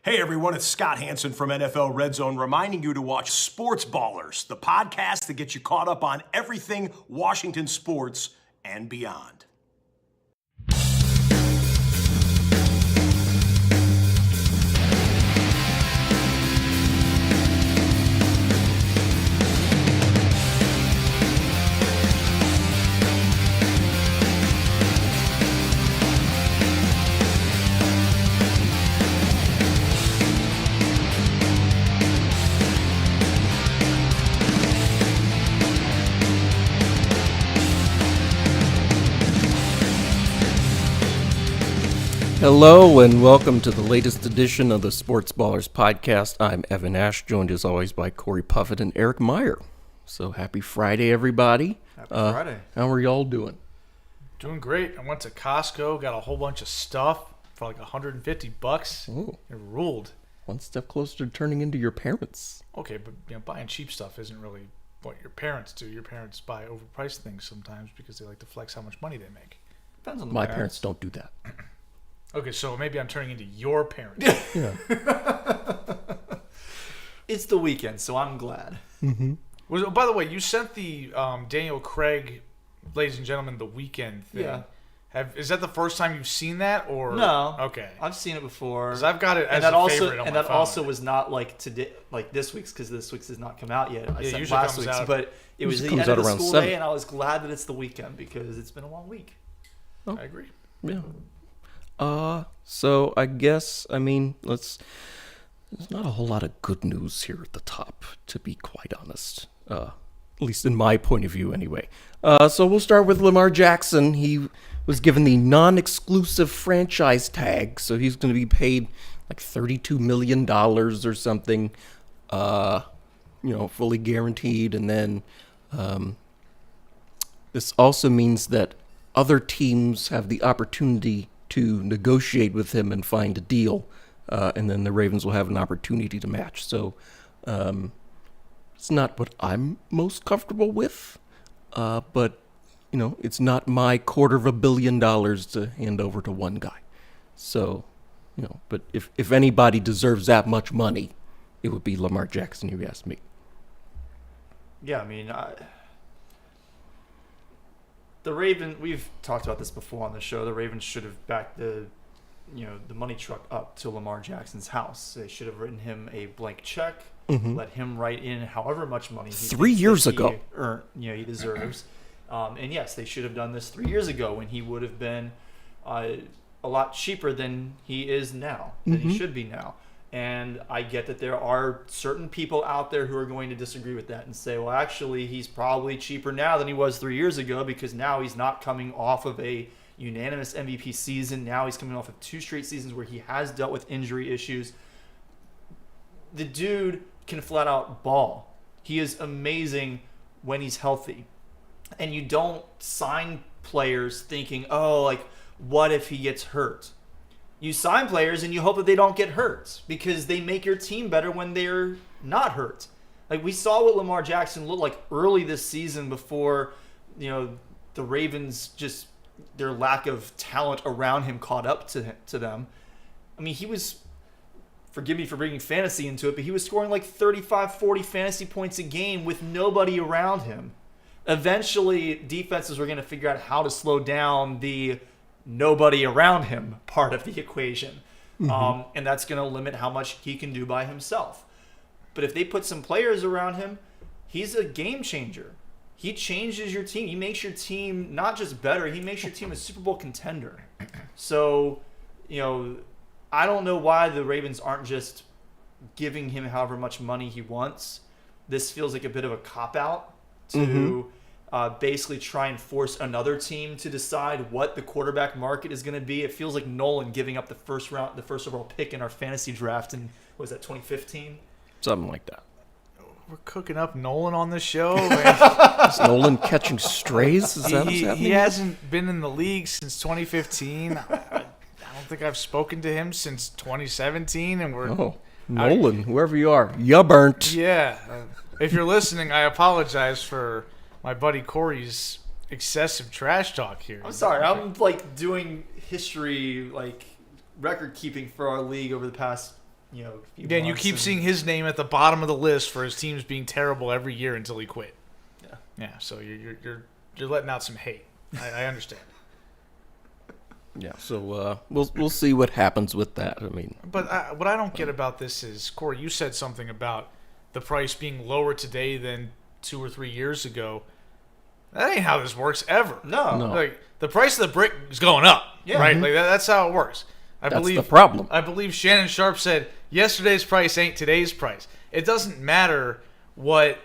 Hey everyone, it's Scott Hansen from NFL Red Zone reminding you to watch Sports Ballers, the podcast that gets you caught up on everything Washington sports and beyond. Hello and welcome to the latest edition of the Sports Ballers podcast. I'm Evan Ash, joined as always by Corey Puffett and Eric Meyer. So happy Friday, everybody. Happy Friday. How are y'all doing? Doing great. I went to Costco, got a whole bunch of stuff for like $150. Ooh. It ruled. One step closer to turning into your parents. Okay, but buying cheap stuff isn't really what your parents do. Your parents buy overpriced things sometimes because they like to flex how much money they make. Depends on the My parents don't do that. Okay, so maybe I'm turning into your parents. Yeah. It's the weekend, so I'm glad. Mm-hmm. By the way, you sent the Daniel Craig, ladies and gentlemen, the weekend thing. Yeah. Is that the first time you've seen that, or No. Okay. I've seen it before. Because I've got it as and that a favorite on and my that phone. also was not like today, like this week's, because this week's has not come out yet. I Yeah, sent usually last comes week's, out- but it was the comes end out of the around school 7. day, and I was glad that it's the weekend because it's been a long week. I agree. Yeah. So I guess, there's not a whole lot of good news here at the top, to be quite honest. At least in my point of view, anyway. So we'll start with Lamar Jackson. He was given the non-exclusive franchise tag, so he's going to be paid like $32 million or something, fully guaranteed. And then this also means that other teams have the opportunity to negotiate with him and find a deal, and then the Ravens will have an opportunity to match. So it's not what I'm most comfortable with, but it's not my $250 million to hand over to one guy. So, but if anybody deserves that much money, it would be Lamar Jackson, if you ask me. Yeah, the Ravens, we've talked about this before on the show. The Ravens should have backed the money truck up to Lamar Jackson's house. They should have written him a blank check, let him write in however much money he 3 years ago he deserves. And yes, they should have done this 3 years ago when he would have been a lot cheaper than he is now, than he should be now. And I get that there are certain people out there who are going to disagree with that and say, well, actually, he's probably cheaper now than he was 3 years ago because now he's not coming off of a unanimous MVP season. Now he's coming off of 2 straight seasons where he has dealt with injury issues. The dude can flat out ball. He is amazing when he's healthy. And you don't sign players thinking, what if he gets hurt? You sign players and you hope that they don't get hurt because they make your team better when they're not hurt. Like we saw what Lamar Jackson looked like early this season before, the Ravens just their lack of talent around him caught up to them. He was, forgive me for bringing fantasy into it, but he was scoring like 35, 40 fantasy points a game with nobody around him. Eventually, defenses were going to figure out how to slow down the nobody around him part of the equation. And that's going to limit how much he can do by himself. But if they put some players around him, he's a game changer. He changes your team. He makes your team not just better, he makes your team a Super Bowl contender. So, I don't know why the Ravens aren't just giving him however much money he wants. This feels like a bit of a cop-out to basically try and force another team to decide what the quarterback market is going to be. It feels like Nolan giving up the first overall pick in our fantasy draft in, what was that, 2015? Something like that. We're cooking up Nolan on this show. Is Nolan catching strays? Is that what's happening? He hasn't been in the league since 2015. I don't think I've spoken to him since 2017, and we're Nolan, whoever you are, you burnt. Yeah. If you're listening, I apologize for my buddy Corey's excessive trash talk here. I'm sorry. I'm doing history, record keeping for our league over the past few Yeah, and you months keep seeing his name at the bottom of the list for his teams being terrible every year until he quit. Yeah. Yeah. So you're letting out some hate. I understand. Yeah, so we'll see what happens with that. I mean, But what I don't get about this is, Corey, you said something about the price being lower today than 2 or 3 years ago. That ain't how this works ever. No. Like the price of the brick is going up. Yeah. Right. Like that's how it works. that's the problem. I believe Shannon Sharp said yesterday's price ain't today's price. It doesn't matter what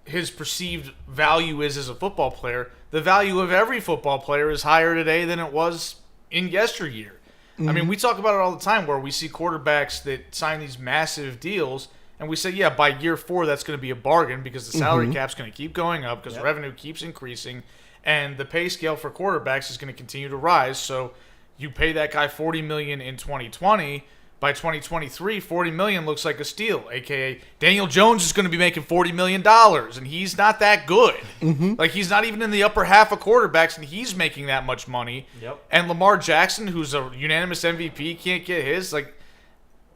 his perceived value is as a football player. The value of every football player is higher today than it was in yesteryear. I mean, we talk about it all the time where we see quarterbacks that sign these massive deals and we say, yeah, by year 4, that's going to be a bargain because the salary cap's going to keep going up because revenue keeps increasing and the pay scale for quarterbacks is going to continue to rise. So you pay that guy $40 million in 2020. By 2023, $40 million looks like a steal, a.k.a. Daniel Jones is going to be making $40 million, and he's not that good. Like, he's not even in the upper half of quarterbacks, and he's making that much money. Yep. And Lamar Jackson, who's a unanimous MVP, can't get his. Like,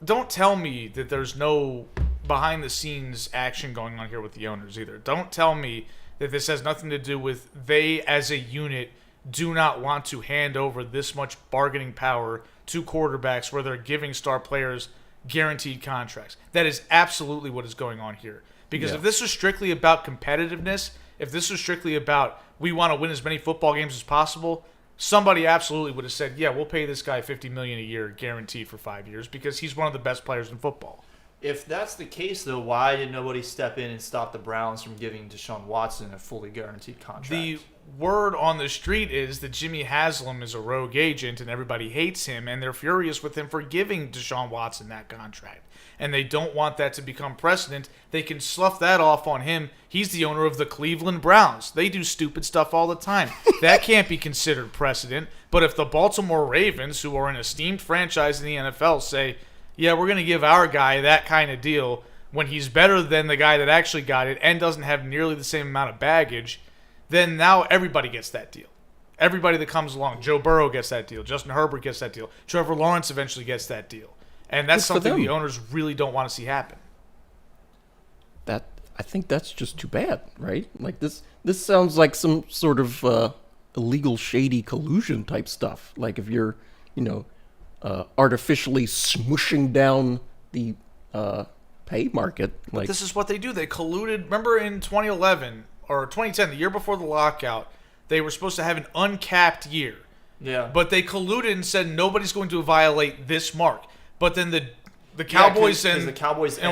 don't tell me that there's no behind-the-scenes action going on here with the owners either. Don't tell me that this has nothing to do with they, as a unit, do not want to hand over this much bargaining power to quarterbacks where they're giving star players guaranteed contracts. That is absolutely what is going on here. Because if this was strictly about competitiveness, if this was strictly about we want to win as many football games as possible, somebody absolutely would have said, yeah, we'll pay this guy $50 million a year guaranteed for 5 years because he's one of the best players in football. If that's the case, though, why did nobody step in and stop the Browns from giving Deshaun Watson a fully guaranteed contract? The word on the street is that Jimmy Haslam is a rogue agent and everybody hates him and they're furious with him for giving Deshaun Watson that contract. And they don't want that to become precedent. They can slough that off on him. He's the owner of the Cleveland Browns. They do stupid stuff all the time. That can't be considered precedent. But if the Baltimore Ravens, who are an esteemed franchise in the NFL, say, yeah, we're going to give our guy that kind of deal when he's better than the guy that actually got it and doesn't have nearly the same amount of baggage, then now everybody gets that deal. Everybody that comes along. Joe Burrow gets that deal. Justin Herbert gets that deal. Trevor Lawrence eventually gets that deal. And that's something the owners really don't want to see happen. I think that's just too bad, right? Like this sounds like some sort of illegal, shady collusion type stuff. Like if you're, artificially smooshing down the pay market. But this is what they do. They colluded. Remember in 2011 or 2010, the year before the lockout, they were supposed to have an uncapped year. Yeah. But they colluded and said nobody's going to violate this mark. But then the Cowboys and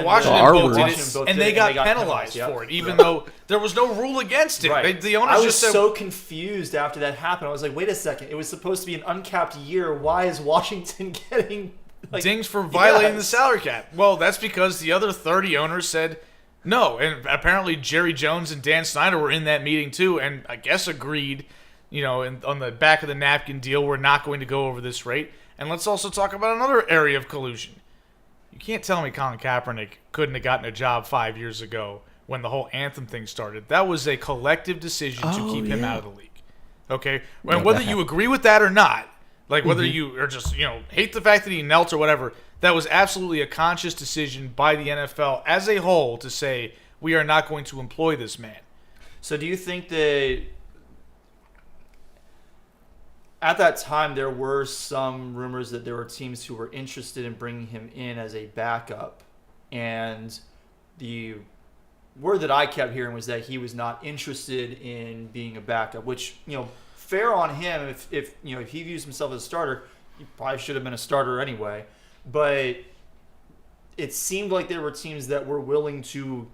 Washington both did it, and they got penalized for it, even though there was no rule against it. Right. The owners I was just said, so confused after that happened. I was like, wait a second. It was supposed to be an uncapped year. Why is Washington getting dings for violating the salary cap? Well, that's because the other 30 owners said no. And apparently Jerry Jones and Dan Snyder were in that meeting too, and I guess agreed, on the back of the napkin deal, we're not going to go over this rate. And let's also talk about another area of collusion. You can't tell me Colin Kaepernick couldn't have gotten a job 5 years ago when the whole anthem thing started. That was a collective decision to keep him out of the league. Okay? And whether you agree with that or not, like whether you are just, hate the fact that he knelt or whatever, that was absolutely a conscious decision by the NFL as a whole to say, we are not going to employ this man. So do you think that at that time, there were some rumors that there were teams who were interested in bringing him in as a backup. And the word that I kept hearing was that he was not interested in being a backup, which, fair on him. If he views himself as a starter, he probably should have been a starter anyway. But it seemed like there were teams that were willing to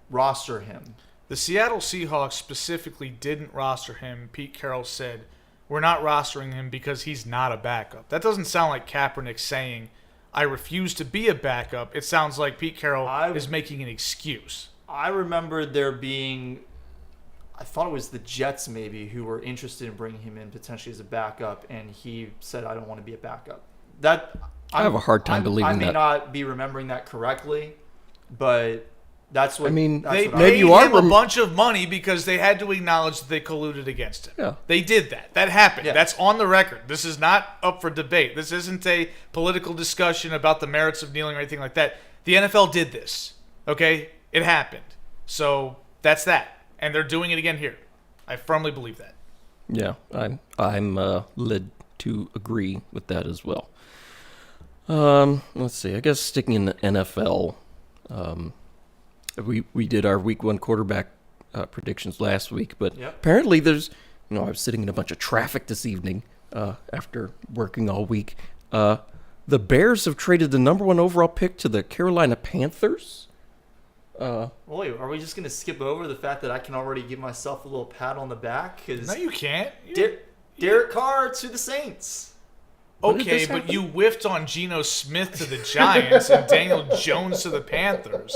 roster him. The Seattle Seahawks specifically didn't roster him. Pete Carroll said, we're not rostering him because he's not a backup. That doesn't sound like Kaepernick saying, I refuse to be a backup. It sounds like Pete Carroll is making an excuse. I remember there being, I thought it was the Jets maybe, who were interested in bringing him in potentially as a backup, and he said, I don't want to be a backup. I have a hard time believing that. I may not be remembering that correctly, but That's what I mean, that's They what maybe paid you are him a bunch of money because they had to acknowledge that they colluded against him. Yeah. They did that. That happened. Yeah. That's on the record. This is not up for debate. This isn't a political discussion about the merits of kneeling or anything like that. The NFL did this. Okay? It happened. So that's that. And they're doing it again here. I firmly believe that. Yeah, I'm led to agree with that as well. Let's see. I guess sticking in the NFL, we did our week 1 quarterback predictions last week, but Yep. apparently there's, I was sitting in a bunch of traffic this evening after working all week. The Bears have traded the number 1 overall pick to the Carolina Panthers. Wait, are we just going to skip over the fact that I can already give myself a little pat on the back? Because No, you can't. Derek Carr to the Saints. When did Okay, this but happen? you whiffed on Geno Smith to the Giants and Daniel Jones to the Panthers.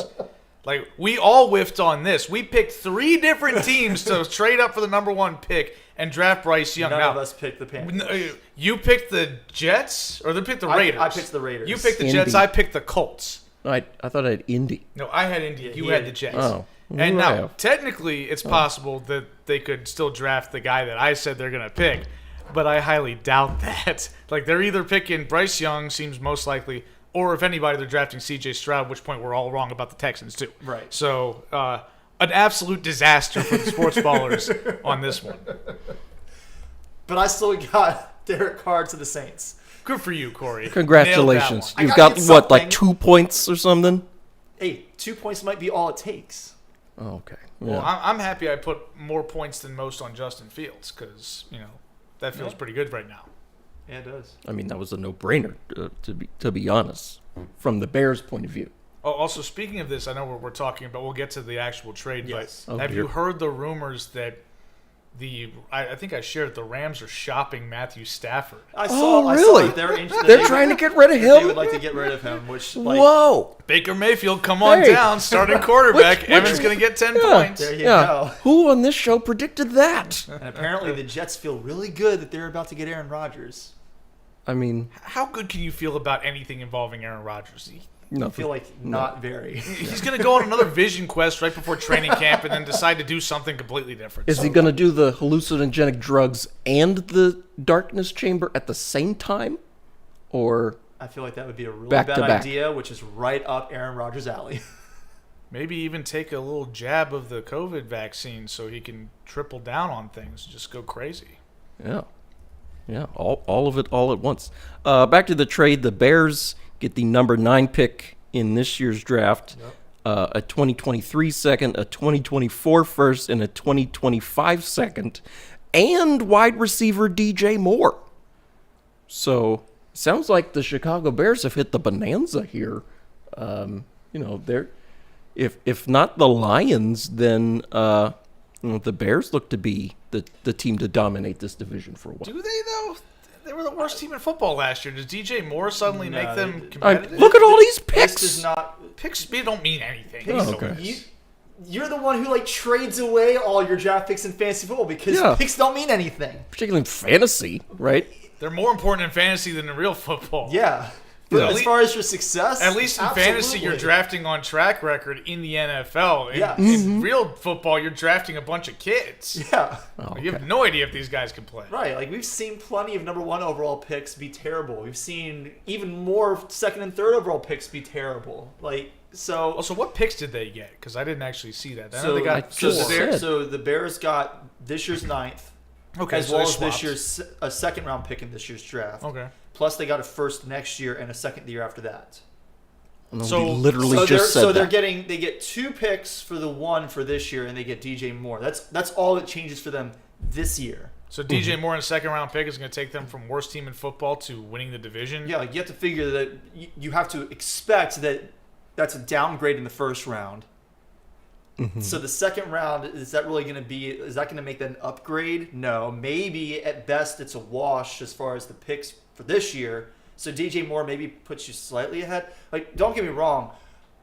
Like, we all whiffed on this. We picked 3 different teams to trade up for the number 1 pick and draft Bryce Young. None Now, of us picked the Panthers. you picked the Jets, or they picked the Raiders? I picked the Raiders. You picked the Indy. Jets. I picked the Colts. I thought I had Indy. No, I had Indy. You he had had- the Jets. Oh, And who do I now, have? technically, it's possible that they could still draft the guy that I said they're going to pick, but I highly doubt that. Like, they're either picking Bryce Young, seems most likely, or if anybody, they're drafting C.J. Stroud, which point we're all wrong about the Texans, too. Right. So, an absolute disaster for the sports ballers on this one. But I still got Derek Carr to the Saints. Good for you, Corey. Congratulations. Nailed that You've I got, got what, like something. 2 points or something? Hey, 2 points might be all it takes. Oh, okay. one. Yeah. Well, I'm happy I put more points than most on Justin Fields because, that feels Yeah. pretty good right now. Yeah, it does. I mean, that was a no-brainer, to be honest, from the Bears' point of view. Oh, also, speaking of this, I know we're talking about. We'll get to the actual trade, Yes. but Oh, have dear. you heard the rumors that I think I shared the Rams are shopping Matthew Stafford? I Oh, I really? that they're interested. They're trying to get rid of They would him? like to get rid of him, which like Whoa! Baker Mayfield, come on Hey. down, starting quarterback. Which- Evan's going to get 10 Yeah. points. there you Yeah. go. Who on this show predicted that? And apparently the Jets feel really good that they're about to get Aaron Rodgers. I mean, How good can you feel about anything involving Aaron Rodgers? no. I feel like not very. He's going to go on another vision quest right before training camp and then decide to do something completely different. Is he going to do the hallucinogenic drugs and the darkness chamber at the same time? Or I feel like that would be a really Back bad to back. idea, which is right up Aaron Rodgers' alley. Maybe even take a little jab of the COVID vaccine so he can triple down on things, just go crazy. yeah. Yeah, all of it all at once. Back to the trade, the Bears get the number 9 pick in this year's draft. A 2023 second, a 2024 first, and a 2025 second, and wide receiver DJ Moore. So, sounds like the Chicago Bears have hit the bonanza here. They're if not the Lions, then the Bears look to be the team to dominate this division for a while. Do they, though? They were the worst team in football last year. Does DJ Moore suddenly No, make them they- competitive? Look at all these This picks. does not. Picks don't mean anything. Oh, He's the okay. worst. You're the one who trades away all your draft picks in fantasy football because Yeah. picks don't mean anything. Particularly in fantasy, right? They're more important in fantasy than in real football. Yeah. Yeah. As far as your success, At least in fantasy, you're absolutely. drafting on track record in the NFL. In, Yes. in real football, you're drafting a bunch of kids. Yeah. Oh, You have no idea if these guys can play. Right. Like we've seen plenty of number 1 overall picks be terrible. We've seen even more 2nd and 3rd overall picks be terrible. So. Also, what picks did they get? Because I didn't actually see that. I know So, they I got just four. said- so the Bears got this year's 9th, Okay, as so well they as this swapped. year's a 2nd round pick in this year's draft. Okay. Plus, they got a 1st next year and a 2nd the year after that. No, So- we literally So just said they're that. getting they get 2 picks for the 1 for this year, and they get DJ Moore. That's all that changes for them this year. So DJ Moore in a second-round pick is going to take them from worst team in football to winning the division. Yeah, you have to figure that you have to expect that that's a downgrade in the 1st round. So the 2nd round, is that going to make that an upgrade? No. Maybe at best it's a wash as far as the picks for this year. So DJ Moore maybe puts you slightly ahead. Don't get me wrong.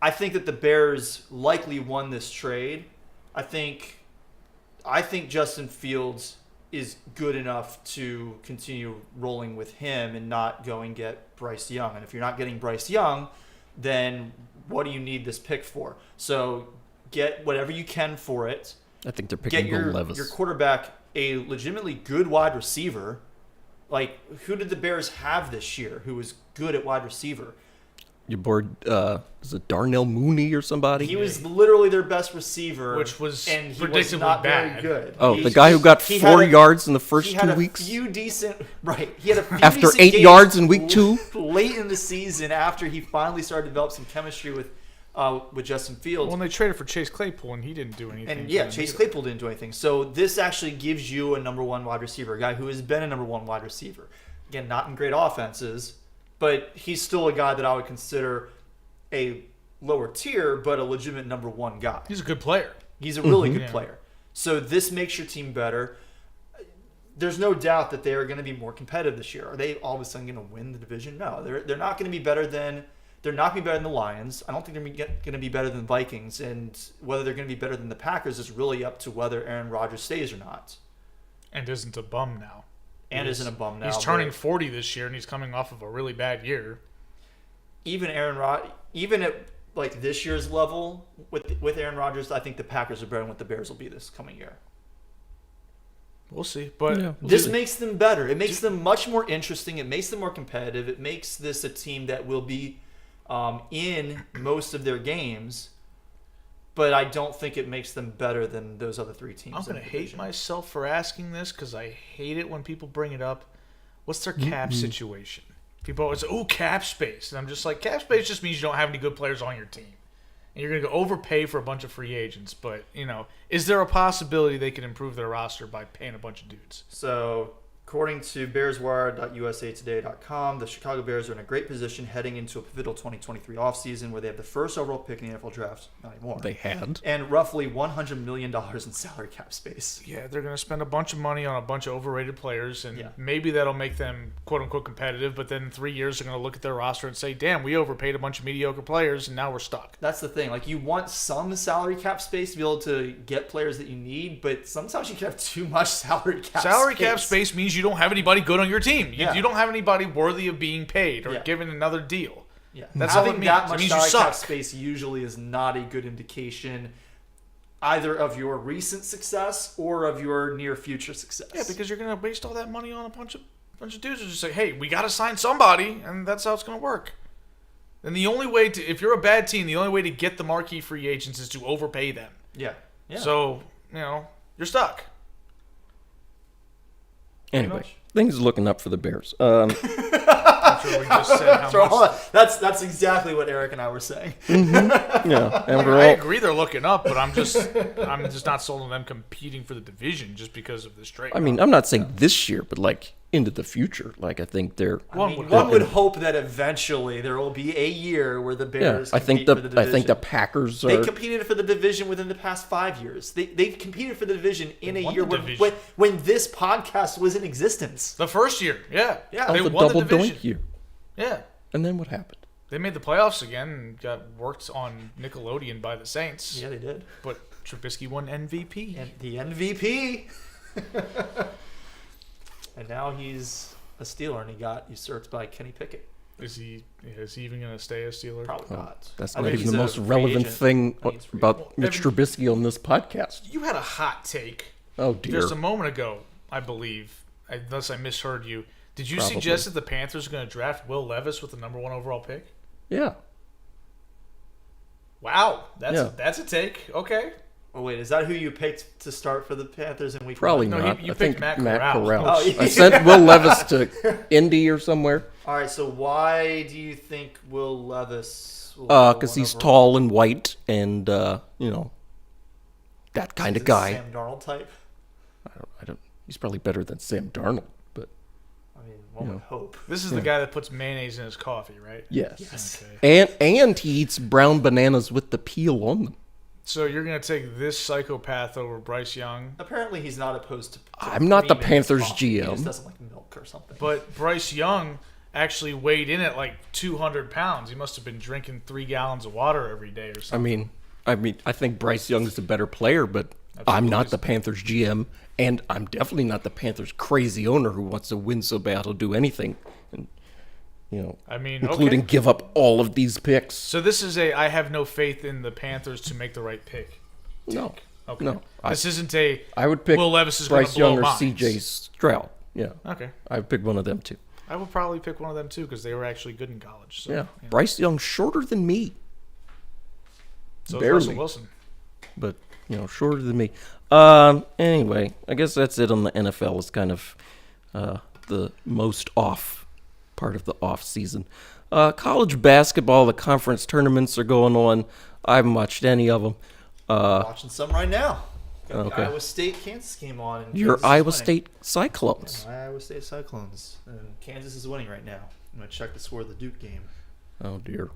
I think that the Bears likely won this trade. I think Justin Fields is good enough to continue rolling with him and not go and get Bryce Young. And if you're not getting Bryce Young, then what do you need this pick for? So get whatever you can for it. I think they're Get picking your Will Levis. quarterback a legitimately good wide receiver. Like, who did the Bears have this year who was good at wide receiver? Your board, is it Darnell Mooney or somebody? He was literally their best receiver, Which was and he was predictably not bad. very good. Oh, He- the guy who got he had 4 a- yards in the first he 2 had a weeks? few decent, right? He had a few After decent 8 games yards in week 2? late in the season, after he finally started to develop some chemistry with Justin Fields. When they traded for Chase Claypool and he didn't do anything. And for yeah, them Chase either. Claypool didn't do anything. So this actually gives you a number 1 wide receiver, a guy who has been a number 1 wide receiver. Again, not in great offenses, but he's still a guy that I would consider a lower tier, but a legitimate number 1 guy. He's a good player. He's a really good Yeah. player. So this makes your team better. There's no doubt that they are going to be more competitive this year. Are they all of a sudden going to win the division? No, they're not going to be better than the Lions. I don't think they're going to be better than the Vikings. And whether they're going to be better than the Packers is really up to whether Aaron Rodgers stays or not. And isn't a bum now. And isn't a bum now. He's turning but 40 this year and he's coming off of a really bad year. even at like this year's level with Aaron Rodgers, I think the Packers are better than what the Bears will be this coming year. We'll see. But Yeah. This makes them better. It makes them much more interesting. It makes them more competitive. It makes this a team that will be in most of their games. But I don't think it makes them better than those other 3 teams. I'm going to hate myself for asking this because I hate it when people bring it up. What's their cap situation? People always say, oh, cap space. And I'm just like, cap space just means you don't have any good players on your team. And you're going to go overpay for a bunch of free agents. But, is there a possibility they could improve their roster by paying a bunch of dudes? So, according to BearsWire.usatoday.com, the Chicago Bears are in a great position heading into a pivotal 2023 offseason where they have the first overall pick in the NFL draft, not anymore, They had. and roughly $100 million in salary cap space. Yeah, they're going to spend a bunch of money on a bunch of overrated players, and Yeah. maybe that'll make them quote-unquote competitive, but then in 3 years they're going to look at their roster and say, damn, we overpaid a bunch of mediocre players, and now we're stuck. That's the thing. Like, you want some salary cap space to be able to get players that you need, but sometimes you can have too much salary cap Salary space. cap space means you don't have anybody good on your team. Yeah. You don't have anybody worthy of being paid or Yeah. given another deal. Yeah. That's all Having it means. that It much means you salary cap suck. space usually is not a good indication either of your recent success or of your near future success. Yeah, because you're going to waste all that money on a bunch of dudes who just say, hey, we got to sign somebody, and that's how it's going to work. And the only way to, if you're a bad team, the only way to get the marquee free agents is to overpay them. Yeah. So, you're stuck. Anyway, much. things are looking up for the Bears. I'm sure we just said how For all much. that- that's exactly what Eric and I were saying. Yeah, and we're I all, agree they're looking up, but I'm just not sold on them competing for the division just because of this trade. I mean, I'm not saying this year, but like into the future. Like I think they're. One I mean, would one hope. would hope that eventually there will be a year where the Yeah, Bears I think compete for the I division. think the Packers They are. competed for the division within the past 5 years. They've competed for the division in a won year the division. when this podcast was in existence. The first year, yeah. Yeah. They the won double the division. doink year, Yeah. and then what happened? They made the playoffs again and got worked on Nickelodeon by the Saints. Yeah, they did. But Trubisky won MVP. And the MVP. And now he's a Steeler, and he got usurped by Kenny Pickett. Is he even going to stay a Steeler? Probably not. That's I not think even he's the a most free relevant agent. thing I think he's free about agent. Mitch Trubisky on this podcast. You had a hot take Oh dear. just a moment ago, I believe, unless I misheard you. Did you Probably. suggest that the Panthers are going to draft Will Levis with the number 1 overall pick? Yeah. Wow, that's Yeah. that's a take. Okay. Oh, wait, is that who you picked to start for the Panthers in week Probably one? No, not. you I think picked Matt Matt Corral. Corral. Oh, yeah. I sent Will Levis to Indy or somewhere. All right, so why do you think Will Levis will go Because one he's overall? tall and white and that kind Is of it guy. Sam Darnold type? I don't. He's probably better than Sam Darnold, but I mean, one would hope. This is the guy that puts mayonnaise in his coffee, right? yes. Okay. And he eats brown bananas with the peel on them. So you're going to take this psychopath over Bryce Young, Apparently, he's not opposed to I'm not the cream in his Panthers coffee. He GM. just doesn't like milk or something. but Bryce Young actually weighed in at like 200 pounds. He must have been drinking 3 gallons of water every day or I something. mean, I think Bryce Young is a better player, but I'm not the Panthers GM, and I'm definitely not the Panthers crazy owner who wants to win so bad he'll do anything, and I mean, including okay. give up all of these picks. So this is I have no faith in the Panthers to make the right pick. No. Okay. No. This isn't a I would pick Will Levis is going Bryce to blow Young or minds. C.J. Stroud. Yeah. Okay. I would pick one of them too. I would probably pick one of them too because they were actually good in college. So, Yeah. Bryce Young's shorter than me, So is barely. Russell Wilson. but shorter than me. Anyway, I guess that's it on the NFL. It's kind of the most off part of the off season. College basketball, the conference tournaments are going on. I haven't watched any of them. Watching some right now. Got the Okay. Iowa State Kansas game on. And Your Kansas is Iowa winning. State Cyclones. Yeah, Iowa State Cyclones. And Kansas is winning right now. I'm going to check the score of the Duke game. Oh dear.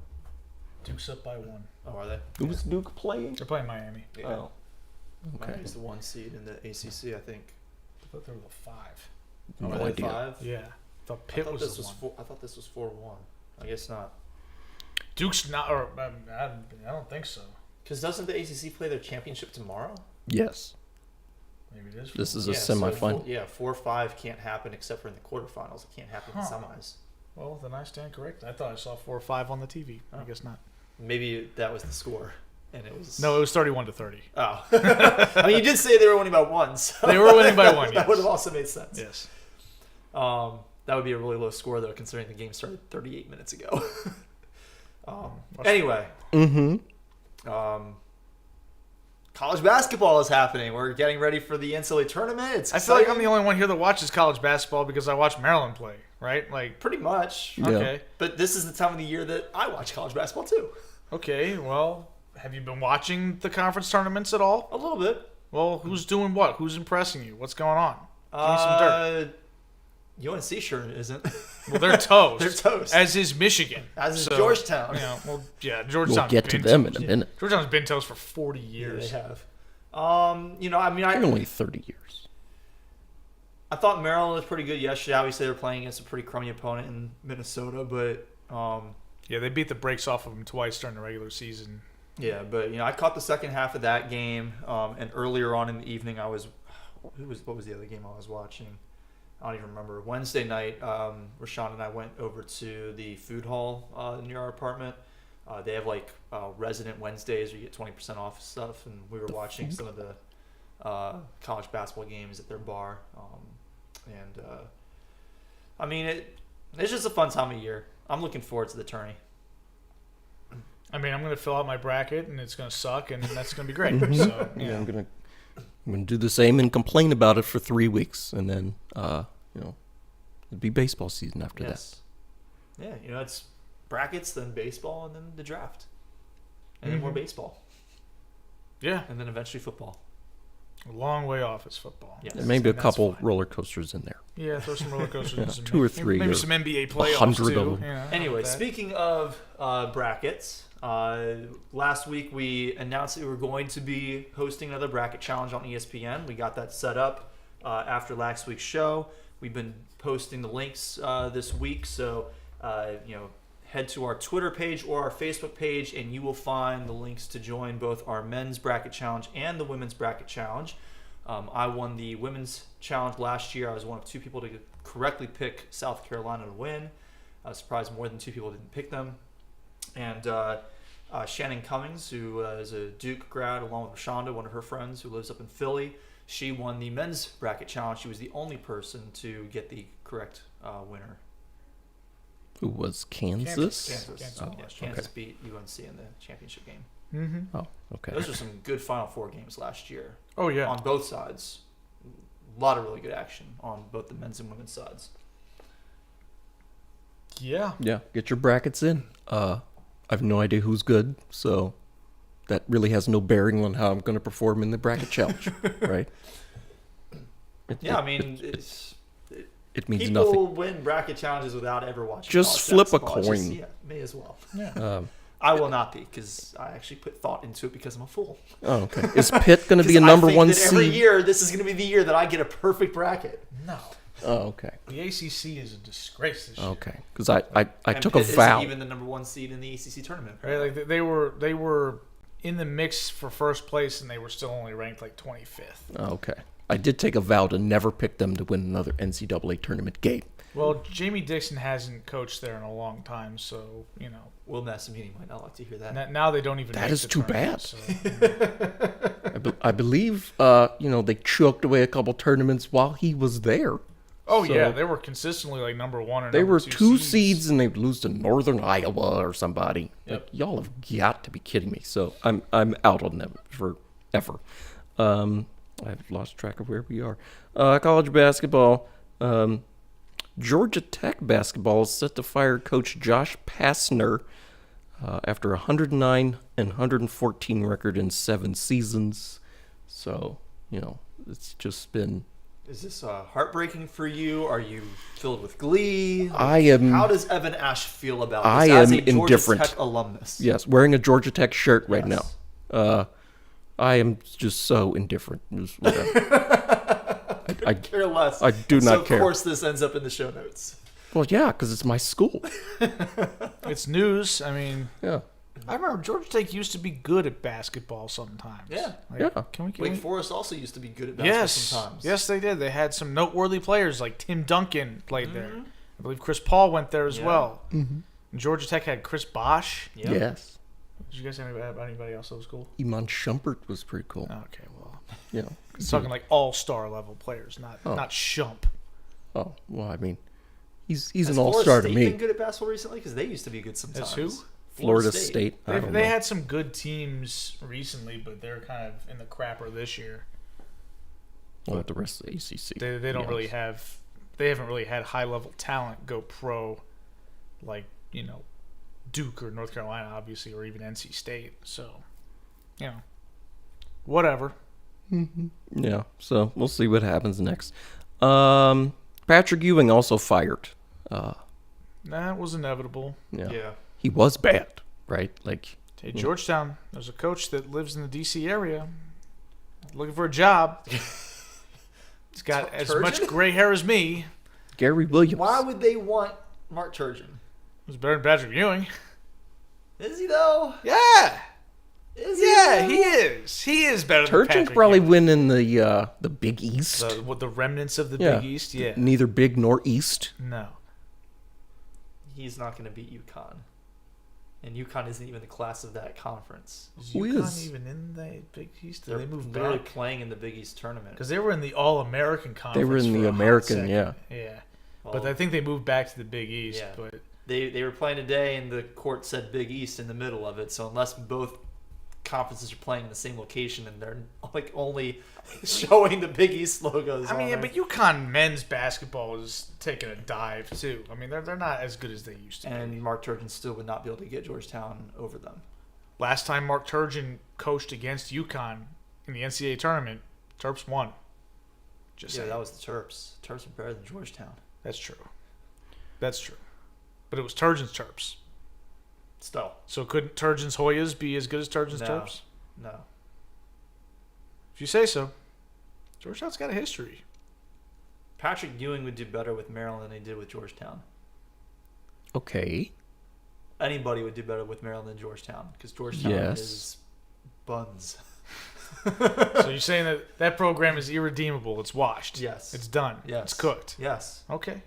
Duke's up by 1. Oh, are they? Who was Duke playing? They're playing Miami. Yeah. Oh. Okay. Miami's the 1 seed in the ACC, I think. I thought they were the 5. Oh, No are they idea. 5? Yeah. I thought I Pitt thought was this the was 1. 4. I thought this was 4-1. I guess not. Duke's not, or I don't think so. Because doesn't the ACC play their championship tomorrow? Yes. Maybe it is. This is a So semifinal. 4-5 can't happen except for in the quarterfinals. It can't happen in Huh. semis. Well, then I stand correct. I thought I saw 4 or 5 on the TV. I guess not. Maybe that was the score, and it was No, it was 31-30. Oh, I mean, you did say they were winning by 1. So They were winning by 1. that Yes. would have also made sense. Yes. That would be a really low score though, considering the game started 38 minutes ago. Anyway, college basketball is happening. We're getting ready for the NCAA tournament. It's I feel like I'm exciting. the only one here that watches college basketball because I watch Maryland play, right? Like, Pretty much. Yeah. okay. But this is the time of the year that I watch college basketball too. Okay, well, have you been watching the conference tournaments at all? A little bit. Well, who's doing what? Who's impressing you? What's going on? Give me some dirt. UNC sure isn't. Well, they're toast. They're toast. As is Michigan. As is Georgetown. Well, yeah, We'll Georgetown's get to been them in toast. a minute. Georgetown's been toast for 40 Yeah, years. they have. I mean, They're only 30 years. I thought Maryland was pretty good yesterday. Obviously, they're playing against a pretty crummy opponent in Minnesota, but Yeah, they beat the brakes off of them twice during the regular season. yeah. But I caught the second half of that game, and earlier on in the evening, what was the other game I was watching? I don't even remember. Wednesday night, Rashawn and I went over to the food hall near our apartment. They have like resident Wednesdays where you get 20% off stuff, and we were watching some of the college basketball games at their bar. I mean, it's just a fun time of year. I'm looking forward to the tourney. I mean, I'm going to fill out my bracket, and it's going to suck, and that's going to be great. Mhm. So, Yeah, I'm gonna do the same and complain about it for 3 weeks, and then it'd be baseball season after Yes. Yeah, it's brackets, then baseball, and then the draft. And then more baseball. Yeah, And then eventually football. a long way off is football. Yes. that. And maybe a That's couple fine. roller coasters in there. Yeah, throw some roller coasters. in some 2 or 3 Maybe or some NBA playoffs 100 too. of them. Yeah, Anyway, that. speaking of brackets, last week we announced that we were going to be hosting another bracket challenge on ESPN. We got that set up after last week's show. We've been posting the links this week, so head to our Twitter page or our Facebook page, and you will find the links to join both our men's bracket challenge and the women's bracket challenge. I won the women's challenge last year. I was one of 2 people to correctly pick South Carolina to win. I was surprised more than 2 people didn't pick them. And Shannon Cummings, who is a Duke grad, along with Rashonda, one of her friends who lives up in Philly, she won the men's bracket challenge. She was the only person to get the correct winner. Who was Kansas? Kansas. Oh, Yeah, Kansas beat UNC in the championship game. Mm-hmm. Oh, okay. Those are some good Final Four games last year Oh, yeah. on both sides. A lot of really good action on both the men's and women's sides. Yeah. Yeah, get your brackets in. I have no idea who's good, so that really has no bearing on how I'm going to perform in the bracket challenge, right? Yeah, I mean, it means people nothing. win bracket challenges without ever watching. Just college flip a basketball. It's coin. yeah, may as well. Yeah. I will not be, because I actually put thought into it because I'm a fool. Oh, okay. Is Pitt going to be a 'Cause number I think 1 that every seed? year, this is going to be the year that I get a perfect bracket. No. Oh, okay. The ACC is a disgrace this year. Okay. Because I And took a Pitt isn't vow. even the number 1 seed in the ACC tournament. Right? Like they were in the mix for first place, and they were still only ranked like 25th. Oh, okay. I did take a vow to never pick them to win another NCAA tournament game. Well, Jamie Dixon hasn't coached there in a long time, so Will Massimini might not like to hear that. now they don't even. That make is the too tournament, bad. so, I I believe, they choked away a couple tournaments while he was there. Oh, So- yeah. They were consistently like number one or They number were two seeds and they'd lose to Northern Iowa or somebody. Yep. Like, y'all have got to be kidding me. So I'm out on them forever. I've lost track of where we are. College basketball. Georgia Tech basketball is set to fire coach Josh Pastner after a 109 and 114 record in 7 seasons. So, it's just been... Is this heartbreaking for you? Are you filled with glee? I am... How does Evan Ash feel about this I as am a Georgia indifferent. Tech alumnus? Yes, wearing a Georgia Tech shirt right Yes. now. I am just so indifferent. Just whatever. I Care less. I do So not care. Of course, this ends up in the show notes. Well, yeah, because it's my school. It's news. I mean, Yeah. I remember Georgia Tech used to be good at basketball sometimes. Yeah. Like, Yeah. Can we? Wake Forest also used to be good at basketball Yes. sometimes. Yes, they did. They had some noteworthy players like Tim Duncan played there. I believe Chris Paul went there as Yeah. well. And Georgia Tech had Chris Bosh. Yep. Yes. Did you guys know about anybody else that was cool? Iman Shumpert was pretty cool. Okay, well, Yeah. he's talking like all-star level players, not Shump. Oh, well, I mean, he's Has an Florida all-star to State me. been good at basketball recently? Because they used to be good sometimes. who? Florida State. I don't They know. had some good teams recently, but they're kind of in the crapper this year. Well, with the rest of the ACC. They don't really have. They haven't really had high-level talent go pro, like Duke or North Carolina, obviously, or even NC State. So, whatever. Yeah, so we'll see what happens next. Patrick Ewing also fired. That was inevitable. Yeah. Yeah. He was bad, right? Like, Hey, Georgetown, there's a coach that lives in the D.C. area looking for a job. He's got as Turgeon? much gray hair as me. Gary Williams. Why would they want Mark Turgeon? He's better than Patrick Ewing. Is he though? Yeah. Is he? Yeah, though? he is. He is better than Turgeon Patrick probably Ewing. win in the Big East. The remnants of the Yeah. Big East, yeah. Neither Big nor East. No. He's not going to beat UConn. And UConn isn't even the class of that conference. Is Who UConn is? even in the Big East? They're Did they move literally back? playing in the Big East tournament. Because they were in the All-American Conference. They were in for the a hot American, second. yeah. Yeah. Well, But I think they moved back to the Big East. Yeah. But they were playing today, and the court said Big East in the middle of it. So unless both conferences are playing in the same location, and they're like only showing the Big East logos. I mean, on there. but UConn men's basketball is taking a dive too. I mean, they're not as good as they used to be. And Mark Turgeon still would not be able to get Georgetown over them. Last time Mark Turgeon coached against UConn in the NCAA tournament, Terps won. Just Yeah, saying. that was the Terps. Terps are better than Georgetown. That's true. That's true. But it was Turgeon's Terps. Still, So couldn't Turgeon's Hoyas be as good as Turgeon's No. Terps? no. If you say so. Georgetown's got a history. Patrick Ewing would do better with Maryland than he did with Georgetown. Okay. Anybody would do better with Maryland than Georgetown because Georgetown Yes. is buns. So you're saying that that program is irredeemable. It's washed. Yes. It's done. Yes. It's cooked. Yes, Okay.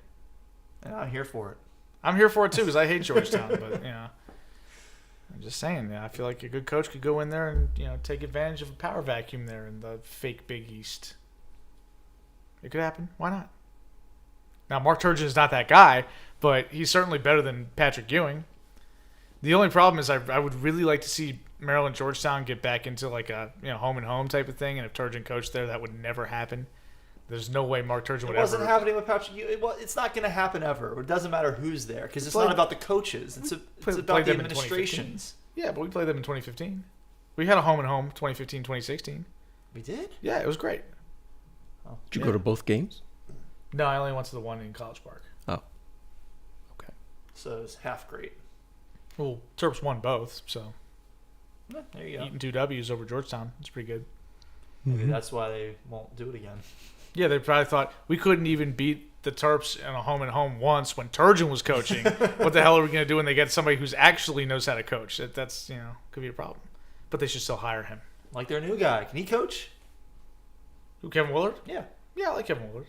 and I'm here for it. I'm here for it too because I hate Georgetown. But, I'm just saying. I feel like a good coach could go in there and, take advantage of a power vacuum there in the fake Big East. It could happen. Why not? Now, Mark Turgeon is not that guy, but he's certainly better than Patrick Ewing. The only problem is I would really like to see Maryland Georgetown get back into like a home and home type of thing, and if Turgeon coached there, that would never happen. There's no way Mark Turgeon It would wasn't ever. happening with Patrick Ewing. Well, it's not going to happen ever. It doesn't matter who's there because it's Played- not about the coaches. It's played about the them in administrations. Yeah, but we played them in 2015. We had a home and home 2015, 2016. We did? Yeah, it was great. Oh, Did you Yeah. go to both games? No, I only went to the one in College Park. Oh. Okay. so it's half great. Well, Terps won both, so Yeah, there you go. eating 2 W's over Georgetown. It's pretty good. Maybe that's why they won't do it again. Yeah, they probably thought we couldn't even beat the Terps in a home and home once when Turgeon was coaching. What the hell are we going to do when they get somebody who's actually knows how to coach? That's could be a problem. But they should still hire him. Like their new guy. Can he coach? Who, Kevin Willard? Yeah. Yeah, I like Kevin Willard.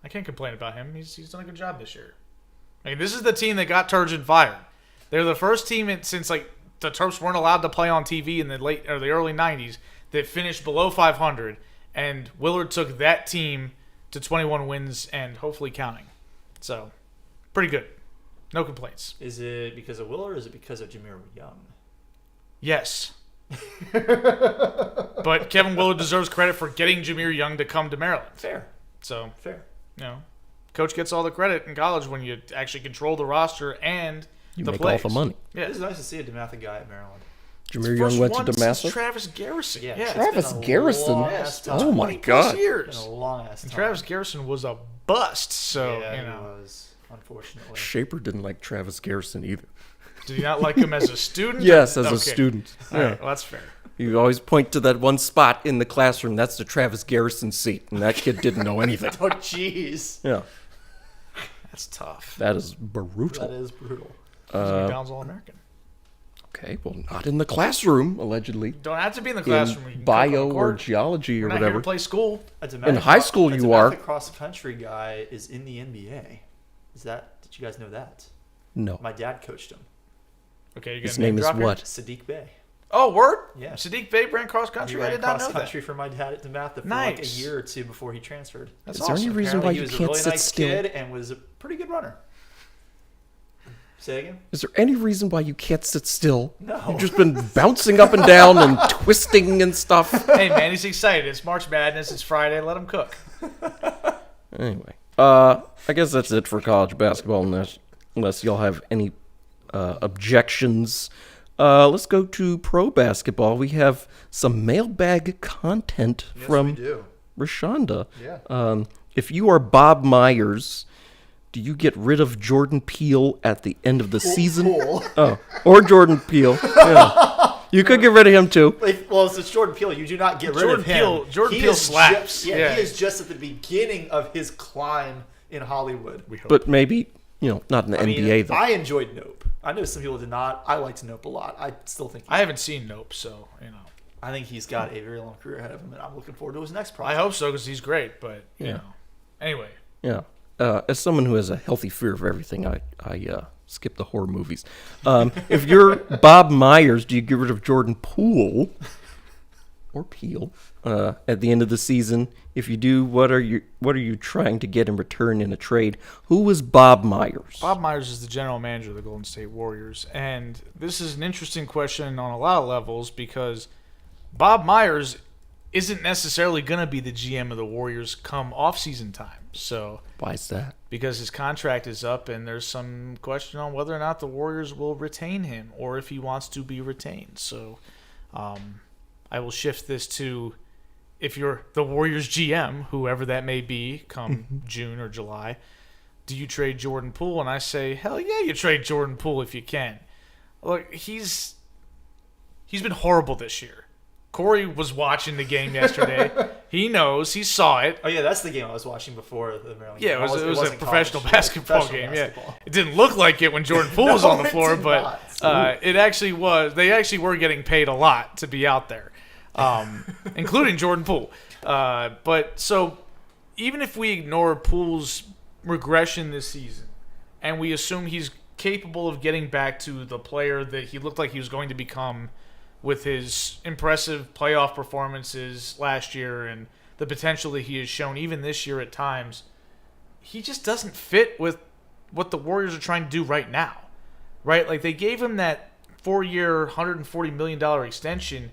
I can't complain about him. He's done a good job this year. I mean, this is the team that got Turgeon fired. They're the first team since like the Terps weren't allowed to play on TV in the early 90s. that finished below 500, and Willard took that team to 21 wins and hopefully counting. So, pretty good. No complaints. Is it because of Willard or is it because of Jameer Young? Yes. But Kevin Willard deserves credit for getting Jameer Young to come to Maryland. Fair. So, Fair. coach gets all the credit in college when you actually control the roster and You the make plays. all the money. Yeah. It is nice to see a DeMatha guy at Maryland. Jameer Young went to DeMatha. Travis Garrison. Yeah. Yeah. Travis been a Garrison? long-ass time. Oh, my 20+ God. years. It's been a long ass time. And Travis Garrison was a bust, so, yeah, you he know. was, unfortunately. Shaper didn't like Travis Garrison either. Did you not like him as a student? Yes, as a Okay. student. All Yeah. right, well, that's fair. You always point to that one spot in the classroom. That's the Travis Garrison seat, and that kid didn't know anything. Oh, jeez. Yeah, That's tough. that is brutal. That is brutal. He's a McDonald's All-American. Okay, well, not in the classroom, allegedly. Don't have to be in the classroom. You In can bio cook on the or court. geology or We're not here to whatever. play school. In high school, you are. The cross-country guy is in the NBA. Did you guys know that? No. My dad coached him. Okay, you His gonna name is drop here? what? Sadiq Bey. Oh, word? Yeah. Sadiq Bey ran cross He country. I ran did not know that. cross-country for my dad at DeMatha for like a Nice. year or two before he transferred. That's Is there any awesome. reason why Apparently, you he was can't a really sit nice still? kid and was a pretty good runner. Say again? Is there any reason why you can't sit still? No. You've just been bouncing up and down and twisting and stuff. Hey, man, he's excited. It's March Madness. It's Friday. Let him cook. Anyway, I guess that's it for college basketball, unless y'all have any objections. Let's go to pro basketball. We have some mailbag content from we do. Rashonda. Yeah. If you are Bob Myers, do you get rid of Jordan Peele at the end of the season? Oh, or Jordan Peele. Yeah. You could get rid of him too. Well, if it's Jordan Peele, you do not get rid Jordan of him. Jordan He Peele is slaps. Yeah, he is just at the beginning of his climb in Hollywood. But maybe, not in the I mean, NBA though. I enjoyed Nope. I know some people did not. I liked Nope a lot. I still think I haven't seen Nope, so, I think he's got a very long career ahead of him, and I'm looking forward to his next I project. hope so because he's great, but, Yeah. Anyway. Yeah. As someone who has a healthy fear of everything, I skip the horror movies. If you're Bob Myers, do you get rid of Jordan Poole or Peele at the end of the season? If you do, what are you trying to get in return in a trade? Who was Bob Myers? Bob Myers is the general manager of the Golden State Warriors, and this is an interesting question on a lot of levels because Bob Myers isn't necessarily going to be the GM of the Warriors come off-season time. So, Why is that? because his contract is up and there's some question on whether or not the Warriors will retain him or if he wants to be retained. So, I will shift this to if you're the Warriors GM, whoever that may be, come June or July, do you trade Jordan Poole? And I say, hell yeah, you trade Jordan Poole if you can. Look, he's been horrible this year. Corey was watching the game yesterday. He knows. He saw it. Oh yeah, that's the game I was watching before the Maryland. Yeah, game. it was a wasn't professional college. basketball Professional game. basketball. Yeah, it didn't look like it when Jordan Poole was No, on the it floor, did but not. it actually was. They actually were getting paid a lot to be out there, including Jordan Poole. But so even if we ignore Poole's regression this season, and we assume he's capable of getting back to the player that he looked like he was going to become with his impressive playoff performances last year and the potential that he has shown even this year at times, he just doesn't fit with what the Warriors are trying to do right now, right? Like they gave him that 4-year, $140 million extension.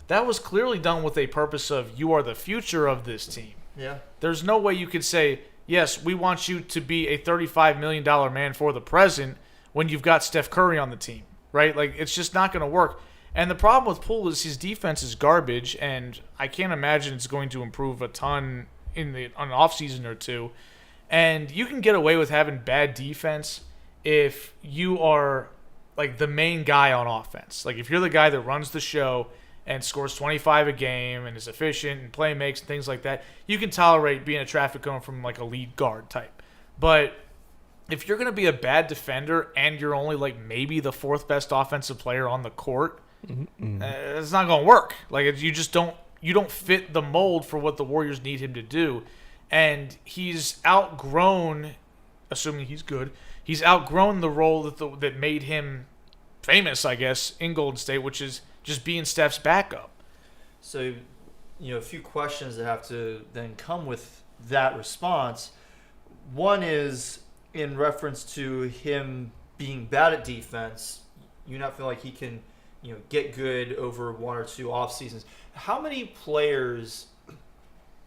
That was clearly done with a purpose of you are the future of this team. Yeah. There's no way you could say, yes, we want you to be a $35 million man for the present when you've got Steph Curry on the team, right? Like it's just not going to work. And the problem with Poole is his defense is garbage, and I can't imagine it's going to improve a ton on an offseason or two. And you can get away with having bad defense if you are like the main guy on offense. Like if you're the guy that runs the show and scores 25 a game and is efficient and play makes and things like that, you can tolerate being a traffic cone from like a lead guard type. But if you're going to be a bad defender and you're only like maybe the fourth best offensive player on the court, it's not going to work. Like you don't fit the mold for what the Warriors need him to do. And he's outgrown, assuming he's good, he's outgrown the role that made him famous, I guess, in Golden State, which is just being Steph's backup. So a few questions that have to then come with that response. One is in reference to him being bad at defense. You not feel like he can, get good over one or two off seasons. How many players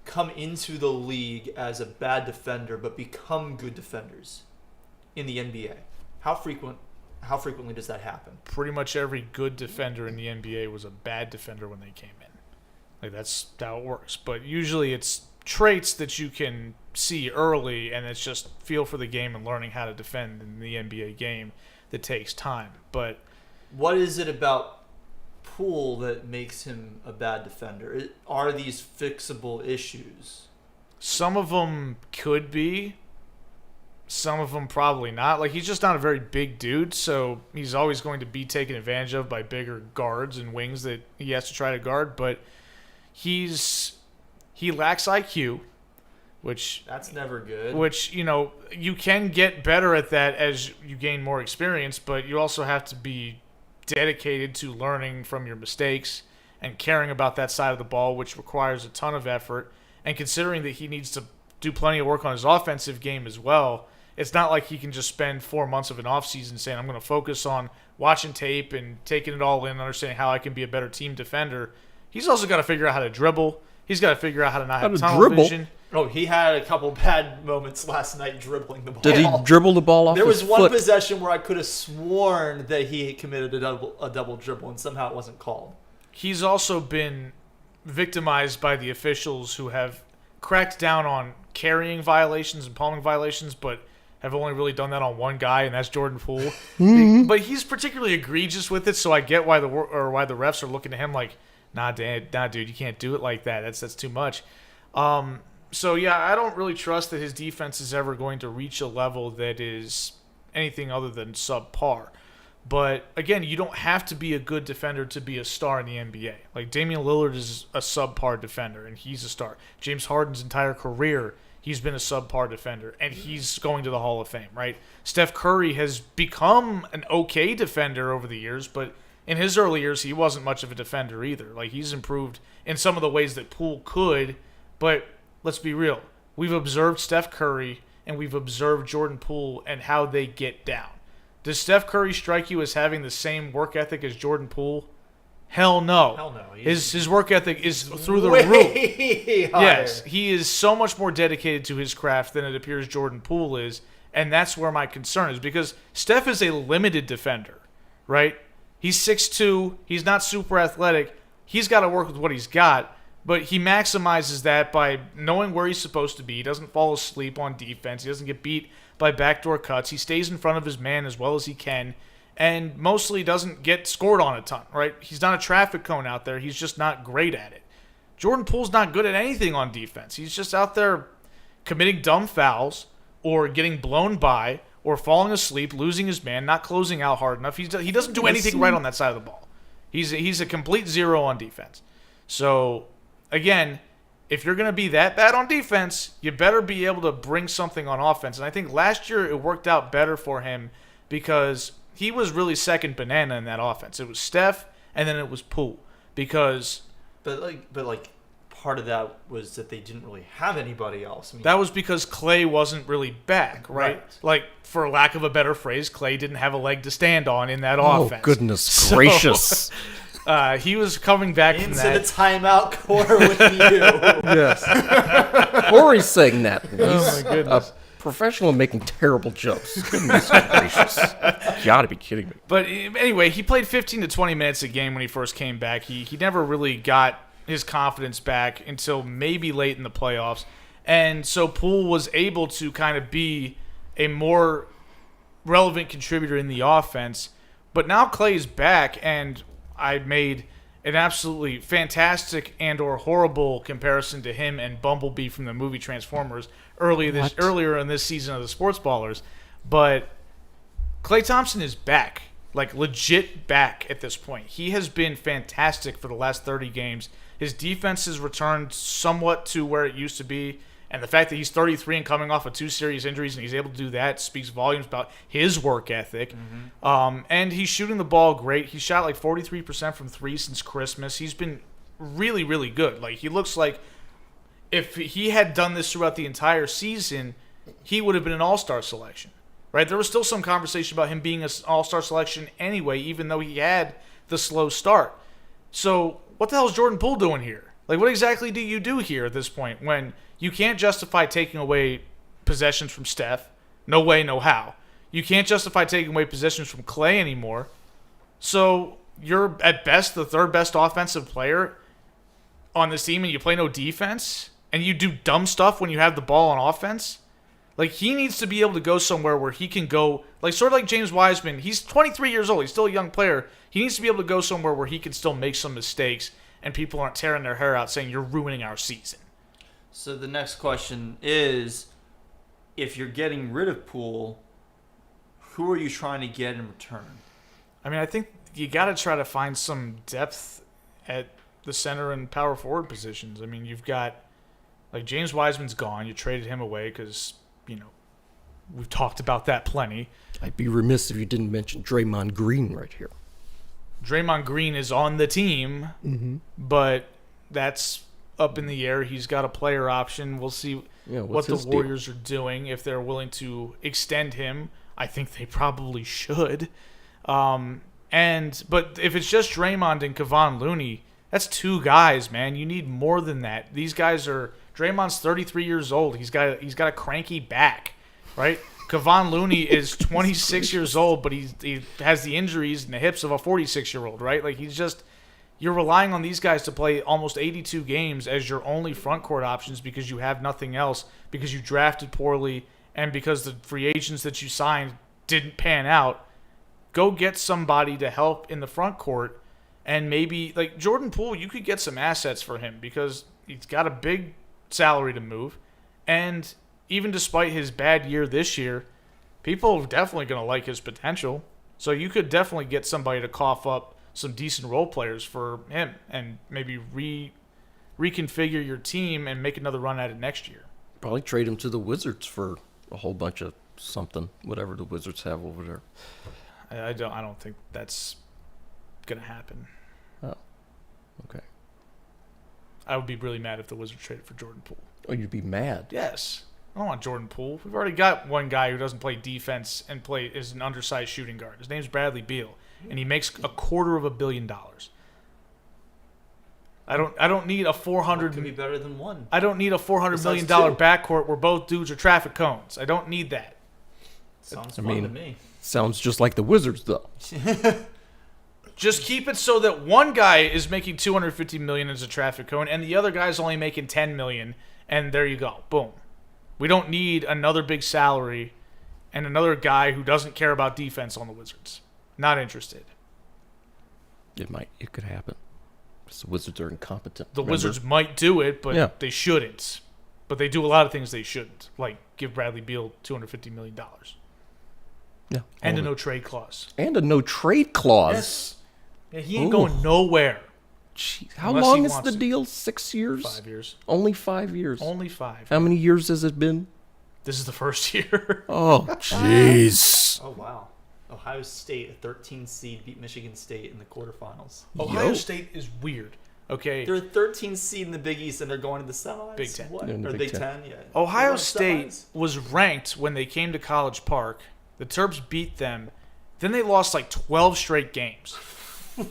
come into the league as a bad defender but become good defenders in the NBA? How frequently does that happen? Pretty much every good defender in the NBA was a bad defender when they came in. Like, that's how it works. But usually it's traits that you can see early, and it's just feel for the game and learning how to defend in the NBA game that takes time. But what is it about Poole that makes him a bad defender? Are these fixable issues? some of them could be. Some of them probably not. Like, he's just not a very big dude, so he's always going to be taken advantage of by bigger guards and wings that he has to try to guard. But he lacks IQ, which that's never good. Which, you know, you can get better at that as you gain more experience, but you also have to be dedicated to learning from your mistakes and caring about that side of the ball, which requires a ton of effort. And considering that he needs to do plenty of work on his offensive game as well, it's not like he can just spend 4 months of an offseason saying, I'm going to focus on watching tape and taking it all in and understanding how I can be a better team defender. He's also got to figure out how to dribble. He's got to figure out how to not have tunnel vision. Oh, he had a couple bad moments last night dribbling the ball. Did he dribble the ball off his foot? There was one possession where I could have sworn that he committed a double dribble, and somehow it wasn't called. He's also been victimized by the officials who have cracked down on carrying violations and palming violations, but have only really done that on one guy, and that's Jordan Poole. Mm-hmm. But he's particularly egregious with it, so I get why the refs are looking at him like, nah, dude, you can't do it like that. That's too much. So, yeah, I don't really trust that his defense is ever going to reach a level that is anything other than subpar. But, again, you don't have to be a good defender to be a star in the NBA. Like, Damian Lillard is a subpar defender, and he's a star. James Harden's entire career, he's been a subpar defender, and he's going to the Hall of Fame, right? Steph Curry has become an okay defender over the years, but in his early years, he wasn't much of a defender either. Like, he's improved in some of the ways that Poole could, but let's be real. We've observed Steph Curry, and we've observed Jordan Poole and how they get down. Does Steph Curry strike you as having the same work ethic as Jordan Poole? Hell no. Hell no. His work ethic is through the roof. Higher. Yes, he is so much more dedicated to his craft than it appears Jordan Poole is, and that's where my concern is, because Steph is a limited defender, right? He's 6'2", he's not super athletic. He's got to work with what he's got, but he maximizes that by knowing where he's supposed to be. He doesn't fall asleep on defense. He doesn't get beat by backdoor cuts. He stays in front of his man as well as he can, and mostly doesn't get scored on a ton, right? He's not a traffic cone out there. He's just not great at it. Jordan Poole's not good at anything on defense. He's just out there committing dumb fouls or getting blown by or falling asleep, losing his man, not closing out hard enough. He doesn't do anything right on that side of the ball. He's a complete zero on defense. So, again, if you're going to be that bad on defense, you better be able to bring something on offense. And I think last year it worked out better for him because he was really second banana in that offense. It was Steph, and then it was Poole. Because But part of that was that they didn't really have anybody else. I mean, that was because Klay wasn't really back, right? Like, for lack of a better phrase, Klay didn't have a leg to stand on in that offense. Oh, goodness gracious. He was coming back from that. Into the timeout corner with you. Yes. Corey's saying that. Oh, my goodness. A professional making terrible jokes. Goodness gracious. You gotta be kidding me. But anyway, he played 15 to 20 minutes a game when he first came back. He never really got his confidence back until maybe late in the playoffs. And so Poole was able to kind of be a more relevant contributor in the offense. But now Klay's back, and I made an absolutely fantastic and or horrible comparison to him and Bumblebee from the movie Transformers earlier in this season of the Sports Ballers. But Klay Thompson is back, like legit back at this point. He has been fantastic for the last 30 games. His defense has returned somewhat to where it used to be. And the fact that he's 33 and coming off of 2 serious injuries and he's able to do that speaks volumes about his work ethic. Mm-hmm. And he's shooting the ball great. He shot like 43% from 3 since Christmas. He's been really, really good. Like, he looks like if he had done this throughout the entire season, he would have been an all-star selection, right? There was still some conversation about him being an all-star selection anyway, even though he had the slow start. So what the hell is Jordan Poole doing here? Like, what exactly do you do here at this point when you can't justify taking away possessions from Steph? No way, no how. You can't justify taking away possessions from Klay anymore. So you're, at best, the third best offensive player on this team, and you play no defense? And you do dumb stuff when you have the ball on offense? Like, he needs to be able to go somewhere where he can go, like, sort of like James Wiseman. He's 23 years old. He's still a young player. He needs to be able to go somewhere where he can still make some mistakes and people aren't tearing their hair out saying, you're ruining our season. So the next question is, if you're getting rid of Poole, who are you trying to get in return? I mean, I think you got to try to find some depth at the center and power forward positions. I mean, you've got, like, James Wiseman's gone. You traded him away because, we've talked about that plenty. I'd be remiss if you didn't mention Draymond Green right here. Draymond Green is on the team, but that's up in the air. He's got a player option. We'll see what the Warriors are doing, if they're willing to extend him. I think they probably should. But if it's just Draymond and Kevon Looney, that's two guys, man. You need more than that. These guys are. Draymond's 33 years old. He's got a cranky back, right? Kevon Looney is 26 years old, but he has the injuries and the hips of a 46-year-old, right? Like, you're relying on these guys to play almost 82 games as your only front court options because you have nothing else, because you drafted poorly, and because the free agents that you signed didn't pan out. Go get somebody to help in the front court, and maybe, like, Jordan Poole, you could get some assets for him because he's got a big salary to move, and even despite his bad year this year, people are definitely going to like his potential. So you could definitely get somebody to cough up some decent role players for him and maybe reconfigure your team and make another run at it next year. Probably trade him to the Wizards for a whole bunch of something, whatever the Wizards have over there. I don't think that's going to happen. Oh, okay. I would be really mad if the Wizards traded for Jordan Poole. Oh, you'd be mad? Yes. I don't want Jordan Poole. We've already got one guy who doesn't play defense and is an undersized shooting guard. His name's Bradley Beal, and he makes $250 million. I don't need a $400. Could be better than one. I don't need a $400 million two. backcourt where both dudes are traffic cones. I don't need that. Sounds fun to me. Sounds just like the Wizards, though. Just keep it so that one guy is making $250 million as a traffic cone, and the other guy's only making $10 million, and there you go. Boom. We don't need another big salary and another guy who doesn't care about defense on the Wizards. Not interested. It could happen. Because the Wizards are incompetent. The Wizards might do it, but they shouldn't. But they do a lot of things they shouldn't, like give Bradley Beal $250 million. Yeah. And a no-trade clause. And a no-trade clause. Yes. Yeah, he ain't going nowhere. Jeez. How Unless long he is wants the to. deal? 6 years? 5 years. Only 5 years. Only 5. How many years has it been? This is the first year. Oh, jeez. Oh, wow. Ohio State, a 13 seed, beat Michigan State in the quarterfinals. Ohio State is weird. Okay. They're a 13 seed in the Big East, and they're going to the semis. Big Ten. What? Yeah, in the Or Big Big Ten. Ten, yeah. Ohio They're going to State semis. was ranked when they came to College Park. The Terps beat them. Then they lost like 12 straight games.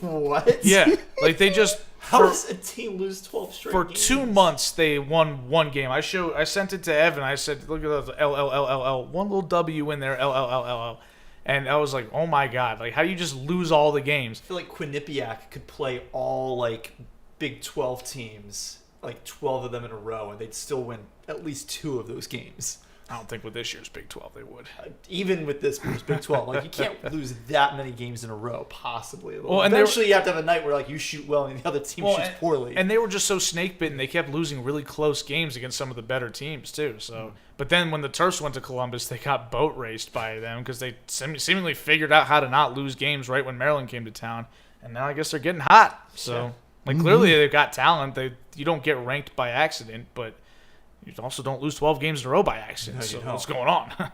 What? Yeah. Like they just... How does a team lose 12 straight For games? 2 months, they won one game. I sent it to Evan. I said, look at those LLLL. One little W in there, LLLL. And I was like, oh my God. Like, how do you just lose all the games? I feel like Quinnipiac could play all, like, Big 12 teams, like 12 of them in a row, and they'd still win at least 2 of those games. I don't think with this year's Big 12 they would. Even with this year's Big 12. Like, you can't lose that many games in a row, possibly. Well, and eventually you have to have a night where, like, you shoot well and the other team shoots poorly. And they were just so snake-bitten, they kept losing really close games against some of the better teams, too. So, But then when the Terps went to Columbus, they got boat raced by them because they seemingly figured out how to not lose games right when Maryland came to town. And now I guess they're getting hot. So, clearly they've got talent. You don't get ranked by accident, but you also don't lose 12 games in a row by accident. No, so you don't. what's going on?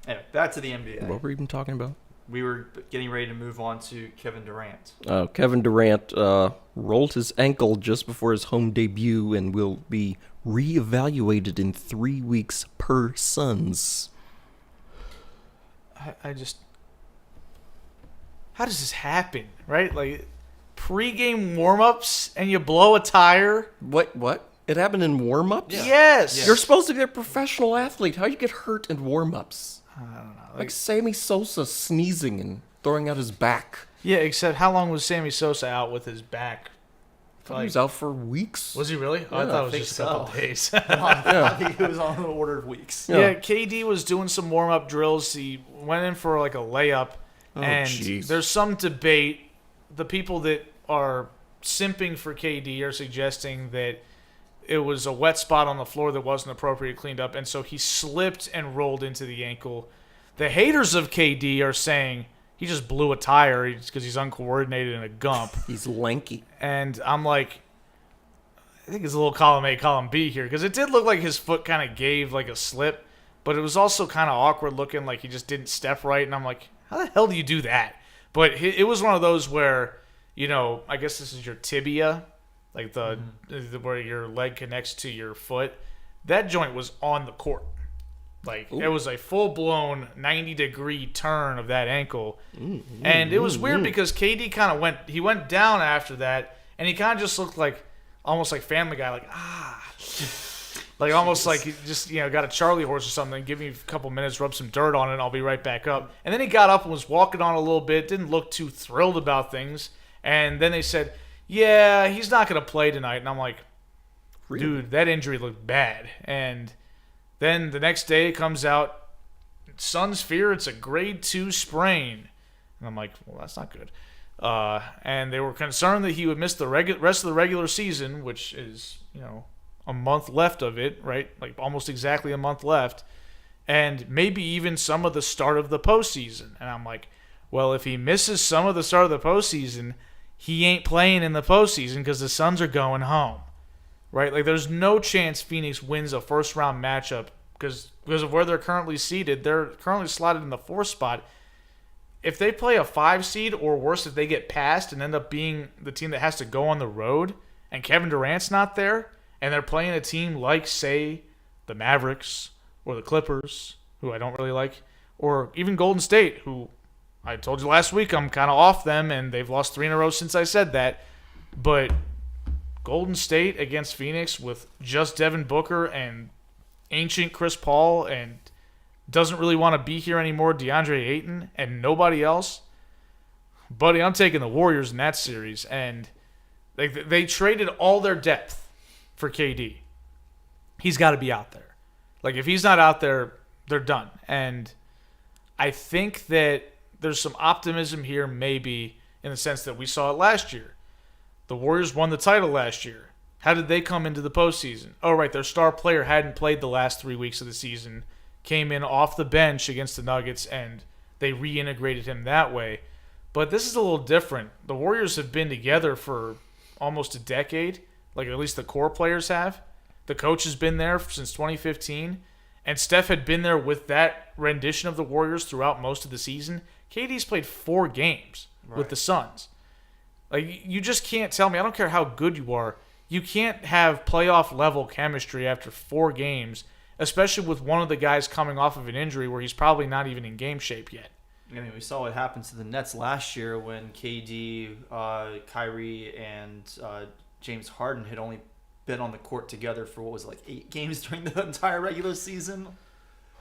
Anyway, back to the NBA. What were we even talking about? we were getting ready to move on to Kevin Durant. Kevin Durant rolled his ankle just before his home debut and will be reevaluated in 3 weeks per Suns. I just... How does this happen, right? Like, pre-game warm-ups and you blow a tire? What? It happened in warm-ups? Yeah. Yes! You're supposed to be a professional athlete. How do you get hurt in warm-ups? I don't know. Like Sammy Sosa sneezing and throwing out his back. Yeah, except how long was Sammy Sosa out with his back? He was out for weeks. Was he really? Oh, I Yeah, thought I it was think just a couple so. days. I think it was on the order of weeks. Yeah, KD was doing some warm-up drills. He went in for like a layup, and jeez. there's some debate. The people that are simping for KD are suggesting that it was a wet spot on the floor that wasn't appropriately cleaned up, and so he slipped and rolled into the ankle. The haters of KD are saying he just blew a tire because he's uncoordinated and a gump. He's lanky. And I'm like, I think it's a little column A, column B here, because it did look like his foot kind of gave like a slip, but it was also kind of awkward looking, like he just didn't step right. And I'm like, how the hell do you do that? But it was one of those where, you know, I guess this is your tibia, like the where your leg connects to your foot. That joint was on the court. Like, it was a full-blown 90-degree turn of that ankle. And it was weird because KD kind of went down after that, and he kind of just looked like, almost like Family Guy, like, like almost like he just, you know, got a Charlie horse or something, give me a couple minutes, rub some dirt on it, and I'll be right back up. And then he got up and was walking on a little bit, didn't look too thrilled about things. And then they said, yeah, he's not going to play tonight. And I'm like, dude, that injury looked bad. And then the next day it comes out, Suns fear it's a grade 2 sprain. And I'm like, well, that's not good. And they were concerned that he would miss the rest of the regular season, which is, you know, a month left of it, right? Like almost exactly a month left. And maybe even some of the start of the postseason. And I'm like, well, if he misses some of the start of the postseason, he ain't playing in the postseason because the Suns are going home. Right? Like, there's no chance Phoenix wins a first-round matchup because of where they're currently seated. They're currently slotted in the 4th spot. If they play a 5 seed, or worse, if they get passed and end up being the team that has to go on the road, and Kevin Durant's not there, and they're playing a team like, say, the Mavericks or the Clippers, who I don't really like, or even Golden State, who I told you last week I'm kind of off them, and they've lost 3 in a row since I said that. But Golden State against Phoenix with just Devin Booker and ancient Chris Paul and doesn't really want to be here anymore, DeAndre Ayton, and nobody else. Buddy, I'm taking the Warriors in that series. And they traded all their depth for KD. He's got to be out there. Like, if he's not out there, they're done. And I think that there's some optimism here maybe in the sense that we saw it last year. The Warriors won the title last year. How did they come into the postseason? Oh, right, their star player hadn't played the last 3 weeks of the season, came in off the bench against the Nuggets, and they reintegrated him that way. But this is a little different. The Warriors have been together for almost a decade, like at least the core players have. The coach has been there since 2015, and Steph had been there with that rendition of the Warriors throughout most of the season. KD's played 4 games with the Suns. Like, you just can't tell me, I don't care how good you are, you can't have playoff-level chemistry after 4 games, especially with one of the guys coming off of an injury where he's probably not even in game shape yet. I mean, we saw what happened to the Nets last year when KD, Kyrie, and James Harden had only been on the court together for, what was it, like 8 games during the entire regular season?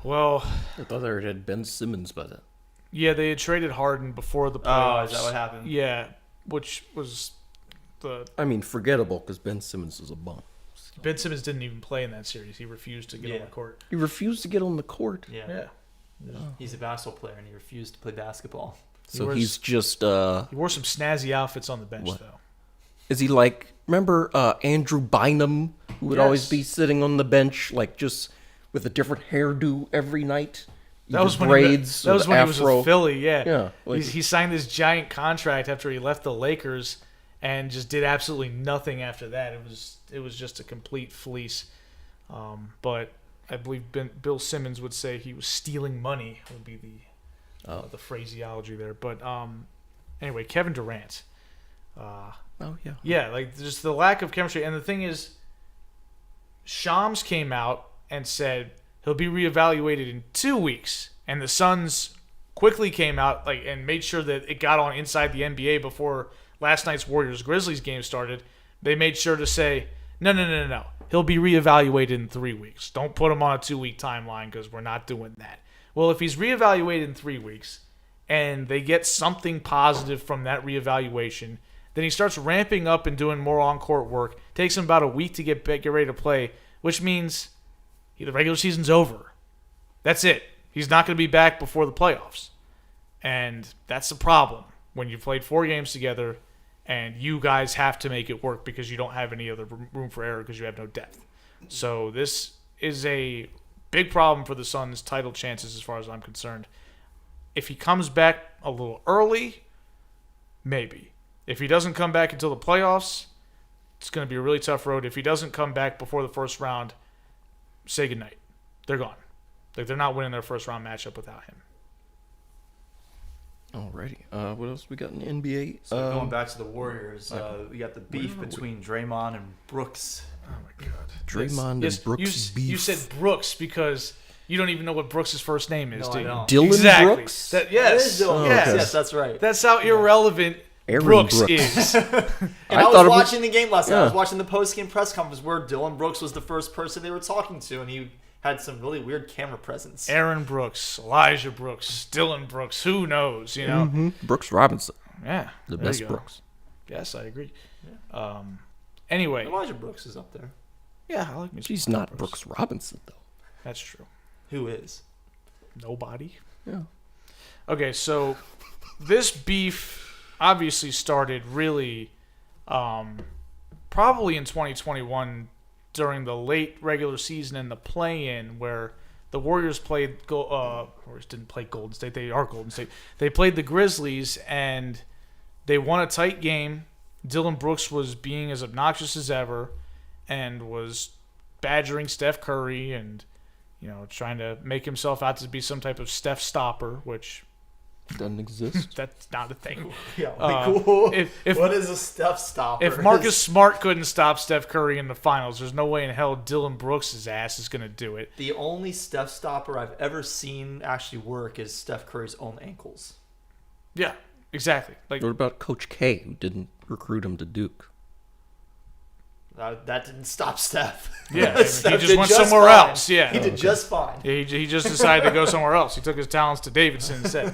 Well, I thought there had Ben Simmons by then. yeah, they had traded Harden before the playoffs. Oh, is that what happened? Yeah, which was I mean, forgettable because Ben Simmons is a bum. Ben Simmons didn't even play in that series. He refused to get on the court. He refused to get on the court. Yeah. He's a basketball player, and he refused to play basketball. So he's just... He wore some snazzy outfits on the bench, though. Is he like... Remember Andrew Bynum, who would always be sitting on the bench, like just with a different hairdo every night? That was when braids. He was afro. with Philly, yeah. Yeah. Like, he signed this giant contract after he left the Lakers and just did absolutely nothing after that. It was just a complete fleece. But I believe Bill Simmons would say he was stealing money, would be the phraseology there. But anyway, Kevin Durant. Oh, yeah. Yeah, like just the lack of chemistry. And the thing is, Shams came out and said he'll be reevaluated in 2 weeks. And the Suns quickly came out and made sure that it got on inside the NBA before last night's Warriors-Grizzlies game started. They made sure to say, no. He'll be reevaluated in 3 weeks. Don't put him on a 2-week timeline because we're not doing that. Well, if he's reevaluated in 3 weeks and they get something positive from that reevaluation, then he starts ramping up and doing more on-court work. Takes him about a week to get ready to play, which means the regular season's over. That's it. He's not going to be back before the playoffs. And that's the problem when you've played 4 games together and you guys have to make it work because you don't have any other room for error because you have no depth. So this is a big problem for the Suns' title chances as far as I'm concerned. If he comes back a little early, maybe. If he doesn't come back until the playoffs, it's going to be a really tough road. If he doesn't come back before the first round, say goodnight. They're gone. They're not winning their first round matchup without him. Alrighty. What else we got in the NBA? So going back to the Warriors, we got the beef between Draymond and Brooks. Oh my God. Draymond and Brooks beef. You said Brooks because you don't even know what Brooks' first name is, No, do I you? don't. Dylan Exactly. Brooks? That Yes. is Dylan. Yes. Yes, that's right. That's how irrelevant Aaron Brooks Brooks. is. And I thought was it was- watching the game last night. Yeah. I was watching the post-game press conference where Dylan Brooks was the first person they were talking to, and he had some really weird camera presence. Aaron Brooks, Elijah Brooks, Dylan Brooks, who knows, you know? Mhm. Brooks Robinson. Yeah. The there best you go. Brooks. Yes, I agree. Anyway. Elijah Brooks is up there. Yeah, I like me. He's not Brooks Robinson, though. That's true. Who is? Nobody. Yeah. Okay, so this beef obviously started really probably in 2021 during the late regular season and the play-in where the Warriors played Warriors didn't play Golden State. They are Golden State. They played the Grizzlies and they won a tight game. Dylan Brooks was being as obnoxious as ever and was badgering Steph Curry and trying to make himself out to be some type of Steph stopper, which Doesn't exist. that's not a thing. Yeah, cool. What is a Steph stopper? If Marcus Smart couldn't stop Steph Curry in the finals, there's no way in hell Dylan Brooks' ass is going to do it. The only Steph stopper I've ever seen actually work is Steph Curry's own ankles. Yeah, exactly. Like What about Coach K, who didn't recruit him to Duke? That didn't stop Steph. Yeah, he Steph just did went somewhere fine. else. Yeah, He did just fine. Yeah, he just decided to go somewhere else. He took his talents to Davidson instead.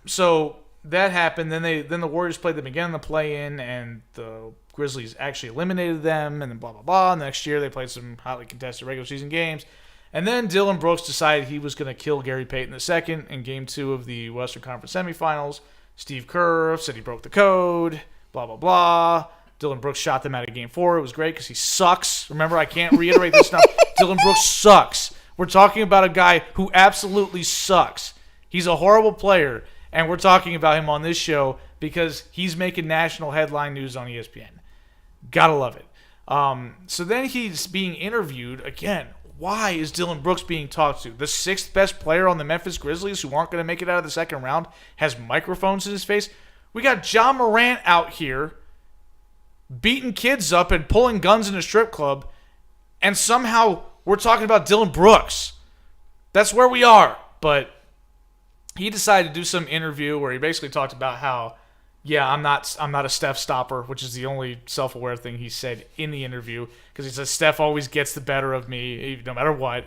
So that happened. Then the Warriors played them again in the play-in, and the Grizzlies actually eliminated them. And then blah blah blah. And the next year they played some hotly contested regular season games. And then Dylan Brooks decided he was going to kill Gary Payton II in Game 2 of the Western Conference semifinals. Steve Kerr said he broke the code. Blah blah blah. Dylan Brooks shot them out of Game 4. It was great because he sucks. Remember, I can't reiterate this enough. Dylan Brooks sucks. We're talking about a guy who absolutely sucks. He's a horrible player, and we're talking about him on this show because he's making national headline news on ESPN. Gotta love it. So then he's being interviewed again. Why is Dylan Brooks being talked to? The 6th best player on the Memphis Grizzlies who aren't going to make it out of the second round has microphones in his face. We got John Morant out here beating kids up and pulling guns in a strip club, and somehow we're talking about Dylan Brooks. That's where we are. But he decided to do some interview where he basically talked about how, yeah, I'm not a Steph stopper, which is the only self-aware thing he said in the interview, because he says Steph always gets the better of me no matter what,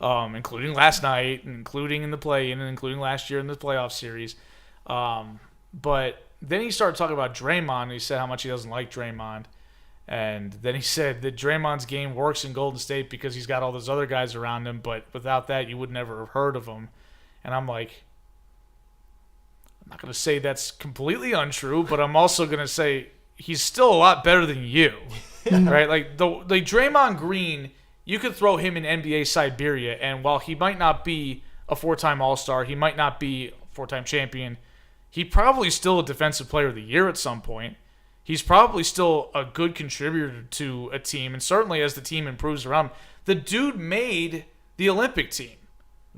including last night, including in the play-in, and including last year in the playoff series. But then he started talking about Draymond, and he said how much he doesn't like Draymond. And then he said that Draymond's game works in Golden State because he's got all those other guys around him, but without that, you would never have heard of him. And I'm like, I'm not going to say that's completely untrue, but I'm also going to say he's still a lot better than you. Right? Like, the Draymond Green, you could throw him in NBA Siberia, and while he might not be a 4-time All-Star, he might not be a 4-time champion, he's probably still a Defensive Player of the Year at some point. He's probably still a good contributor to a team, and certainly as the team improves around him. The dude made the Olympic team.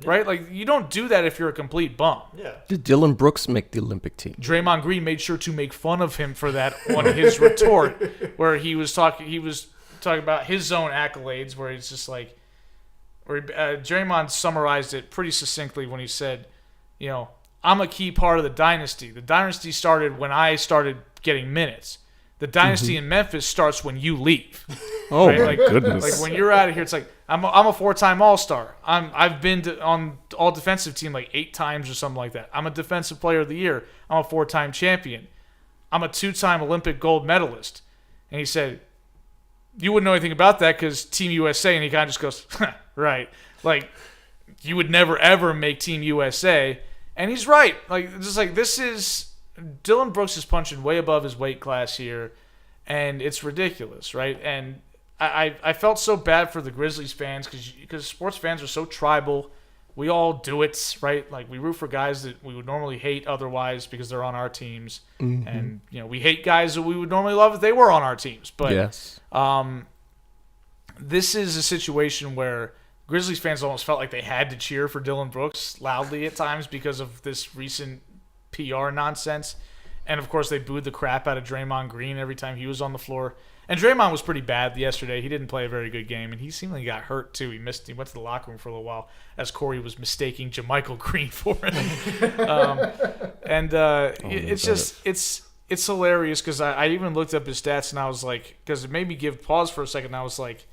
right? Like, you don't do that if you're a complete bum. Yeah. Did Dylan Brooks make the Olympic team? Draymond Green made sure to make fun of him for that on his retort, where he was talking about his own accolades, where he's just like, Draymond summarized it pretty succinctly when he said, I'm a key part of the dynasty. The dynasty started when I started getting minutes. The dynasty in Memphis starts when you leave. Oh, right? my goodness. Like, when you're out of here, it's like, I'm a 4-time All-Star. I've been on all defensive team like 8 times or something like that. I'm a defensive player of the year. I'm a 4-time champion. I'm a 2-time Olympic gold medalist. And he said, you wouldn't know anything about that because Team USA. And he kind of just goes, right. Like, you would never, ever make Team USA. And he's right. Like, just like, this is... Dylan Brooks is punching way above his weight class here, and it's ridiculous, right? And I felt so bad for the Grizzlies fans because sports fans are so tribal. We all do it, right? Like, we root for guys that we would normally hate otherwise because they're on our teams. And, we hate guys that we would normally love if they were on our teams. But yes. This is a situation where Grizzlies fans almost felt like they had to cheer for Dylan Brooks loudly at times because of this recent PR nonsense. And, of course, they booed the crap out of Draymond Green every time he was on the floor. And Draymond was pretty bad yesterday. He didn't play a very good game, and he seemed like he got hurt, too. He went to the locker room for a little while as Corey was mistaking JaMychal Green for him. It's hilarious because I even looked up his stats, and I was like, because it made me give pause for a second, and I was like,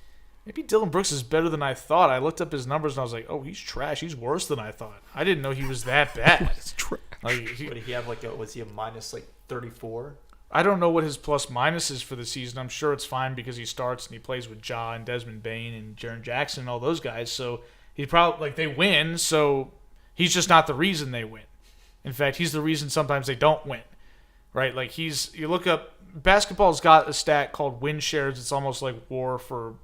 maybe Dylan Brooks is better than I thought. I looked up his numbers, and I was like, oh, he's trash. He's worse than I thought. I didn't know he was that bad. It's trash. What did he have? Was he a minus 34? I don't know what his plus minus is for the season. I'm sure it's fine because he starts and he plays with Ja and Desmond Bane and Jaren Jackson and all those guys. So he probably they win. So he's just not the reason they win. In fact, he's the reason sometimes they don't win. Right? Like you look up basketball's got a stat called win shares. It's almost like WAR for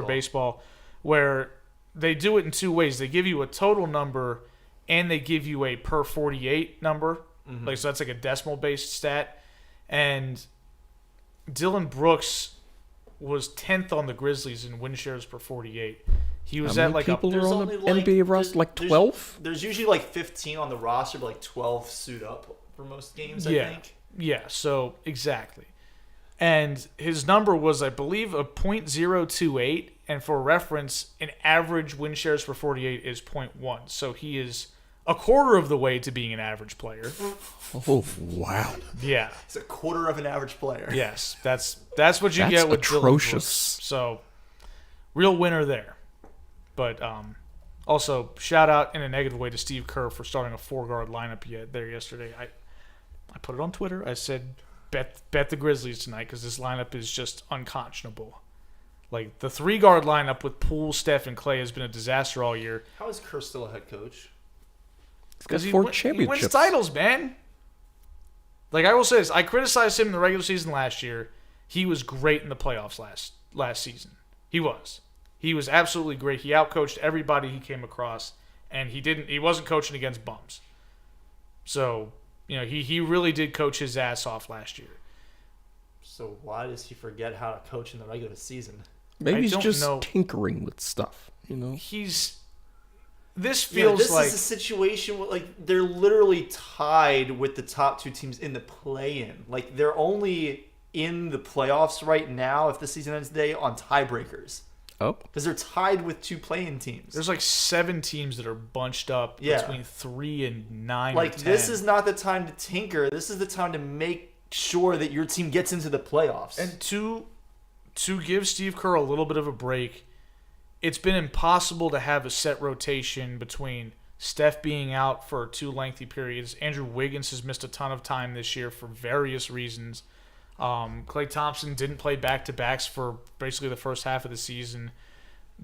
baseball, where they do it in 2 ways. They give you a total number and they give you a per 48 number. So that's like a decimal based stat. And Dylan Brooks was 10th on the Grizzlies in win shares per 48. He was at people are on the NBA roster, 12? There's usually 15 on the roster, but 12 suit up for most games, I think. Yeah, so exactly. And his number was, I believe, a .028. And for reference, an average win shares per 48 is 0.1. So he is a quarter of the way to being an average player. Oh, wow. Yeah. He's a quarter of an average player. Yes, that's what you get with atrocious. Dylan Brooks. So, real winner there. But also, shout out in a negative way to Steve Kerr for starting a 4-guard lineup there yesterday. I put it on Twitter. I said, bet the Grizzlies tonight because this lineup is just unconscionable. Like, the 3-guard lineup with Poole, Steph, and Klay has been a disaster all year. How is Kerr still a head coach? Because he 4 championships. He wins titles, man. Like, I will say this. I criticized him in the regular season last year. He was great in the playoffs last season. He was. He was absolutely great. He outcoached everybody he came across, and he wasn't coaching against bums. So, he really did coach his ass off last year. So why does he forget how to coach in the regular season? Maybe he's just tinkering with stuff, This feels like this is a situation where they're literally tied with the top 2 teams in the play-in. Like, they're only in the playoffs right now, if the season ends today, on tiebreakers. Oh, because they're tied with 2 play-in teams. There's 7 teams that are bunched up between 3 and 9. Or 10. This is not the time to tinker. This is the time to make sure that your team gets into the playoffs. And to give Steve Kerr a little bit of a break, it's been impossible to have a set rotation between Steph being out for 2 lengthy periods. Andrew Wiggins has missed a ton of time this year for various reasons. Klay Thompson didn't play back-to-backs for basically the first half of the season.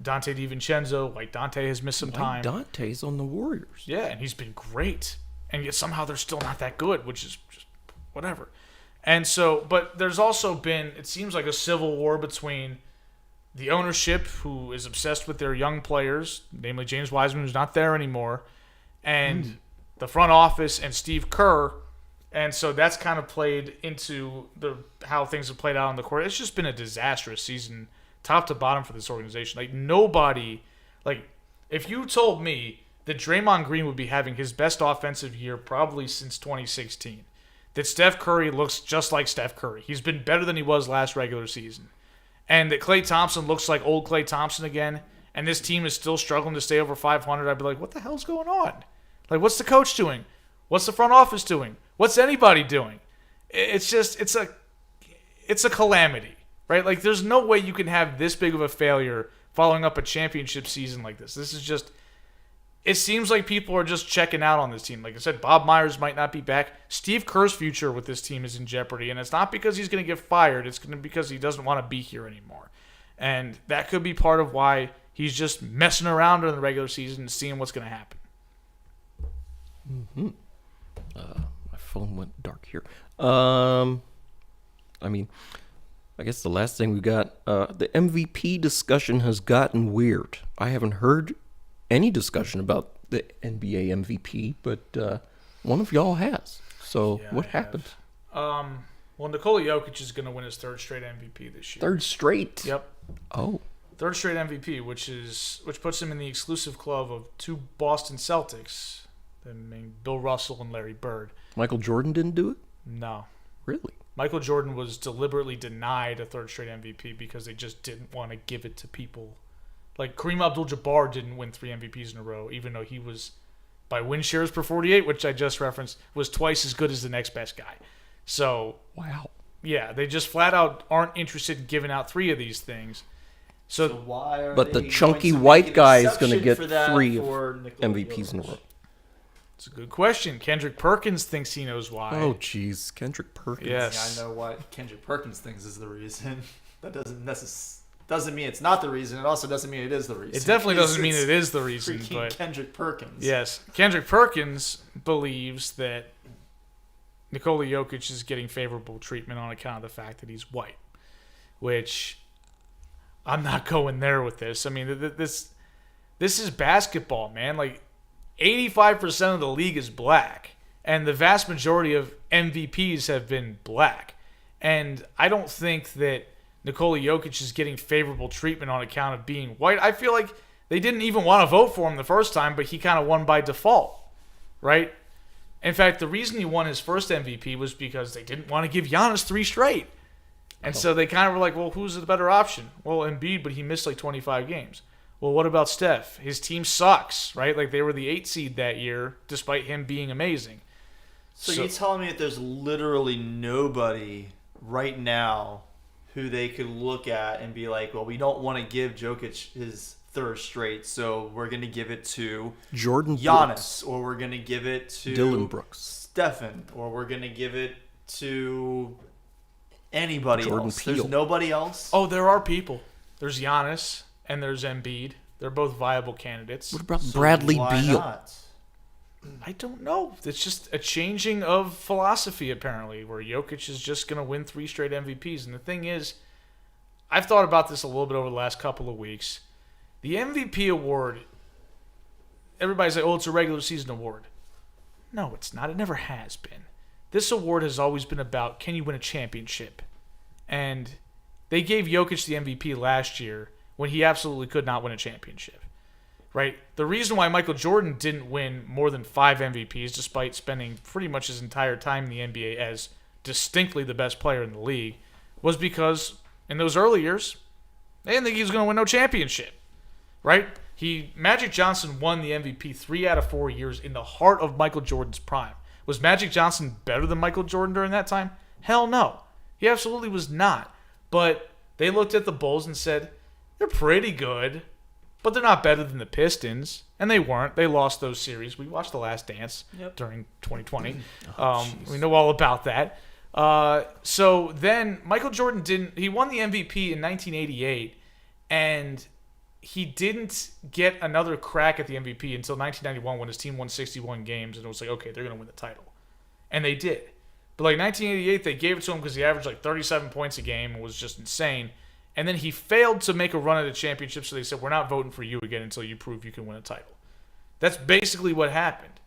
Dante DiVincenzo, Dante has missed some time. Dante's on the Warriors. Yeah, and he's been great. And yet somehow they're still not that good, which is just whatever. And so, but there's also been, it seems like a civil war between the ownership, who is obsessed with their young players, namely James Wiseman, who's not there anymore, and the front office and Steve Kerr. And so that's kind of played into how things have played out on the court. It's just been a disastrous season, top to bottom, for this organization. Nobody, If you told me that Draymond Green would be having his best offensive year probably since 2016, that Steph Curry looks just like Steph Curry, he's been better than he was last regular season, and that Klay Thompson looks like old Klay Thompson again, and this team is still struggling to stay over 500, I'd be like, what the hell's going on? Like, what's the coach doing? What's the front office doing? What's anybody doing? It's a calamity, right? Like, there's no way you can have this big of a failure following up a championship season like this. This is just, it seems like people are just checking out on this team. Like I said, Bob Myers might not be back. Steve Kerr's future with this team is in jeopardy, and it's not because he's going to get fired. It's going to be because he doesn't want to be here anymore. And that could be part of why he's just messing around during the regular season and seeing what's going to happen. Mm-hmm. My phone went dark here. I guess the last thing we got, the MVP discussion has gotten weird. I haven't heard any discussion about the NBA MVP, but one of y'all has. So what happened? Well, Nikola Jokic is going to win his third straight MVP this year. Third straight? Yep. Oh. Third straight MVP, which puts him in the exclusive club of two Boston Celtics, Bill Russell and Larry Bird. Michael Jordan didn't do it? No. Really? Michael Jordan was deliberately denied a third straight MVP because they just didn't want to give it to people. Like, Kareem Abdul-Jabbar didn't win 3 MVPs in a row, even though he was, by win shares per 48, which I just referenced, was twice as good as the next best guy. So, wow. Yeah, they just flat out aren't interested in giving out 3 of these things. So why are but they the chunky going to white make an guy is going to exception get for that 3 for Nikola MVPs in a Jokic? row. it's a good question. Kendrick Perkins thinks he knows why. Oh, jeez. Kendrick Perkins. Yes. Yeah, I know why Kendrick Perkins thinks is the reason. That doesn't mean it's not the reason. It also doesn't mean it is the reason. It definitely doesn't mean it is the reason. Freaking But Kendrick Perkins. yes, Kendrick Perkins believes that Nikola Jokic is getting favorable treatment on account of the fact that he's white, which I'm not going there with this. I mean, this is basketball, man. Like, 85% of the league is black, and the vast majority of MVPs have been black. And I don't think that Nikola Jokic is getting favorable treatment on account of being white. I feel like they didn't even want to vote for him the first time, but he kind of won by default, right? In fact, the reason he won his first MVP was because they didn't want to give Giannis 3 straight. And so they kind of were like, well, who's the better option? Well, Embiid, but he missed like 25 games. Well, what about Steph? His team sucks, right? Like, they were the 8 seed that year, despite him being amazing. So you're telling me that there's literally nobody right now who they could look at and be like, well, we don't want to give Jokic his third straight, so we're going to give it to Jordan Giannis, Brooks. or we're going to give it to Dylan Brooks. Stephen, or we're going to give it to anybody Jordan else. Peele. There's nobody else. Oh, there are people. There's Giannis and there's Embiid. They're both viable candidates. What about So Bradley why Beal? not? I don't know. It's just a changing of philosophy, apparently, where Jokic is just going to win 3 straight MVPs. And the thing is, I've thought about this a little bit over the last couple of weeks. The MVP award, everybody's like, oh, it's a regular season award. No, it's not. It never has been. This award has always been about, can you win a championship? And they gave Jokic the MVP last year when he absolutely could not win a championship. Right? The reason why Michael Jordan didn't win more than 5 MVPs, despite spending pretty much his entire time in the NBA as distinctly the best player in the league, was because in those early years, they didn't think he was going to win no championship. Right? Magic Johnson won the MVP 3 out of 4 years in the heart of Michael Jordan's prime. Was Magic Johnson better than Michael Jordan during that time? Hell no. He absolutely was not. But they looked at the Bulls and said, they're pretty good, but they're not better than the Pistons. And they weren't. They lost those series. We watched The Last Dance during 2020. We know all about that. So then Michael Jordan he won the MVP in 1988, and he didn't get another crack at the MVP until 1991 when his team won 61 games, and it was like, okay, they're going to win the title. And they did. But like 1988, they gave it to him because he averaged like 37 points a game and was just insane. And then he failed to make a run at a championship, so they said, we're not voting for you again until you prove you can win a title. That's basically what happened.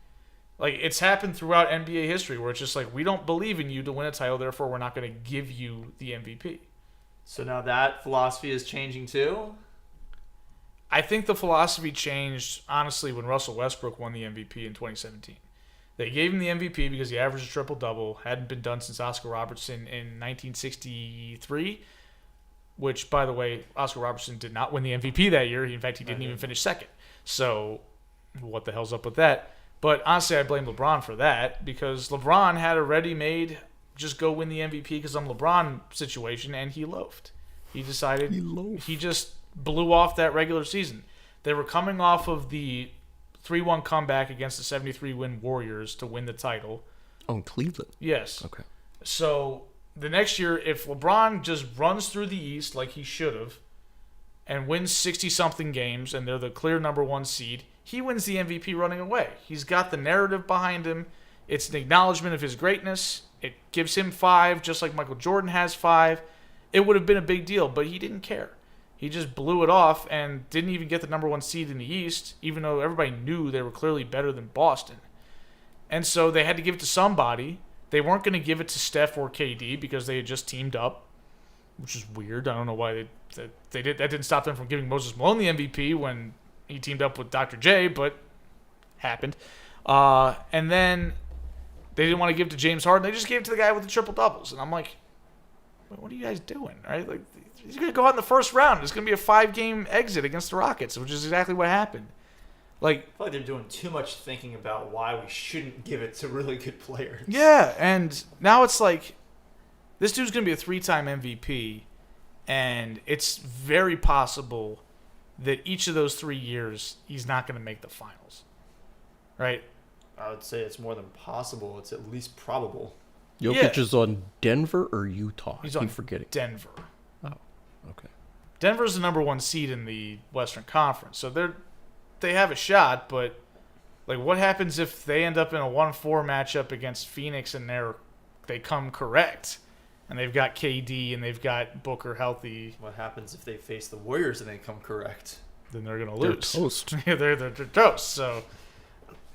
Like, it's happened throughout NBA history where it's just like, we don't believe in you to win a title, therefore we're not going to give you the MVP. So now that philosophy is changing too? I think the philosophy changed, honestly, when Russell Westbrook won the MVP in 2017. They gave him the MVP because he averaged a triple-double. Hadn't been done since Oscar Robertson in 1963, which, by the way, Oscar Robertson did not win the MVP that year. In fact, he didn't even finish second. So what the hell's up with that? But honestly, I blame LeBron for that because LeBron had a ready-made just go win the MVP because I'm LeBron situation, and he loafed. He decided he just blew off that regular season. They were coming off of the 3-1 comeback against the 73-win Warriors to win the title. Oh, in Cleveland? Yes. Okay. So the next year, if LeBron just runs through the East like he should have and wins 60-something games and they're the clear number one seed, he wins the MVP running away. He's got the narrative behind him. It's an acknowledgement of his greatness. It gives him 5, just like Michael Jordan has 5. It would have been a big deal, but he didn't care. He just blew it off and didn't even get the number one seed in the East, even though everybody knew they were clearly better than Boston. And so they had to give it to somebody. They weren't going to give it to Steph or KD because they had just teamed up, which is weird. I don't know why they did. That didn't stop them from giving Moses Malone the MVP when he teamed up with Dr. J, but happened. And then they didn't want to give it to James Harden. They just gave it to the guy with the triple doubles. And I'm like, what are you guys doing? Right? Like, he's going to go out in the first round. It's going to be a 5-game exit against the Rockets, which is exactly what happened. Like, I feel like they're doing too much thinking about why we shouldn't give it to really good players. yeah, and now it's like, this dude's going to be a 3-time MVP, and it's very possible that each of those 3 years he's not going to make the finals. Right? I would say it's more than possible. It's at least probable. Jokic is on Denver or Utah? He's on forgetting. Denver. Oh, okay. Denver's the number one seed in the Western Conference, so they have a shot. But like, what happens if they end up in a 1-4 matchup against Phoenix and they come correct, and they've got KD and they've got Booker healthy? What happens if they face the Warriors and they come correct? Then they're gonna They're lose. toast. Yeah, they're toast. So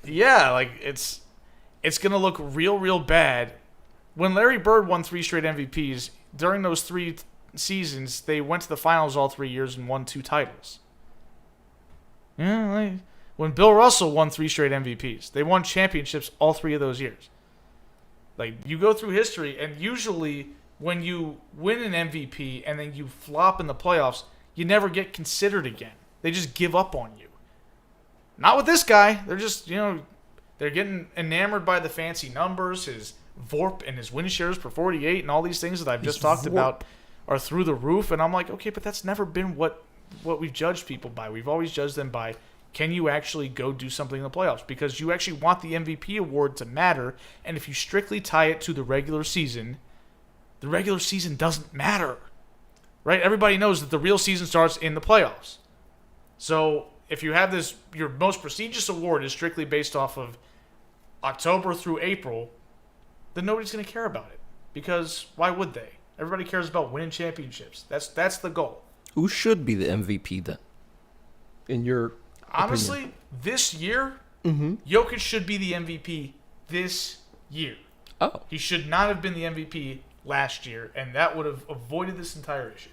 yeah, like it's gonna look real bad. When Larry Bird won 3 straight MVPs, during those 3 seasons, they went to the finals all 3 years and won 2 titles. Yeah, like, when Bill Russell won 3 straight MVPs, they won championships all 3 of those years. Like, you go through history, and usually when you win an MVP and then you flop in the playoffs, you never get considered again. They just give up on you. Not with this guy. They're just, they're getting enamored by the fancy numbers, his VORP and his win shares per 48 and all these things that I've just talked about are through the roof. And I'm like, okay, but that's never been what we've judged people by. We've always judged them by, can you actually go do something in the playoffs? Because you actually want the MVP award to matter. And if you strictly tie it to the regular season doesn't matter. Right? Everybody knows that the real season starts in the playoffs. So if you have this, your most prestigious award is strictly based off of October through April, then nobody's going to care about it. Because why would they? Everybody cares about winning championships. That's the goal. Who should be the MVP then? In your Honestly, opinion? this year, Jokic should be the MVP this year. Oh. He should not have been the MVP last year, and that would have avoided this entire issue.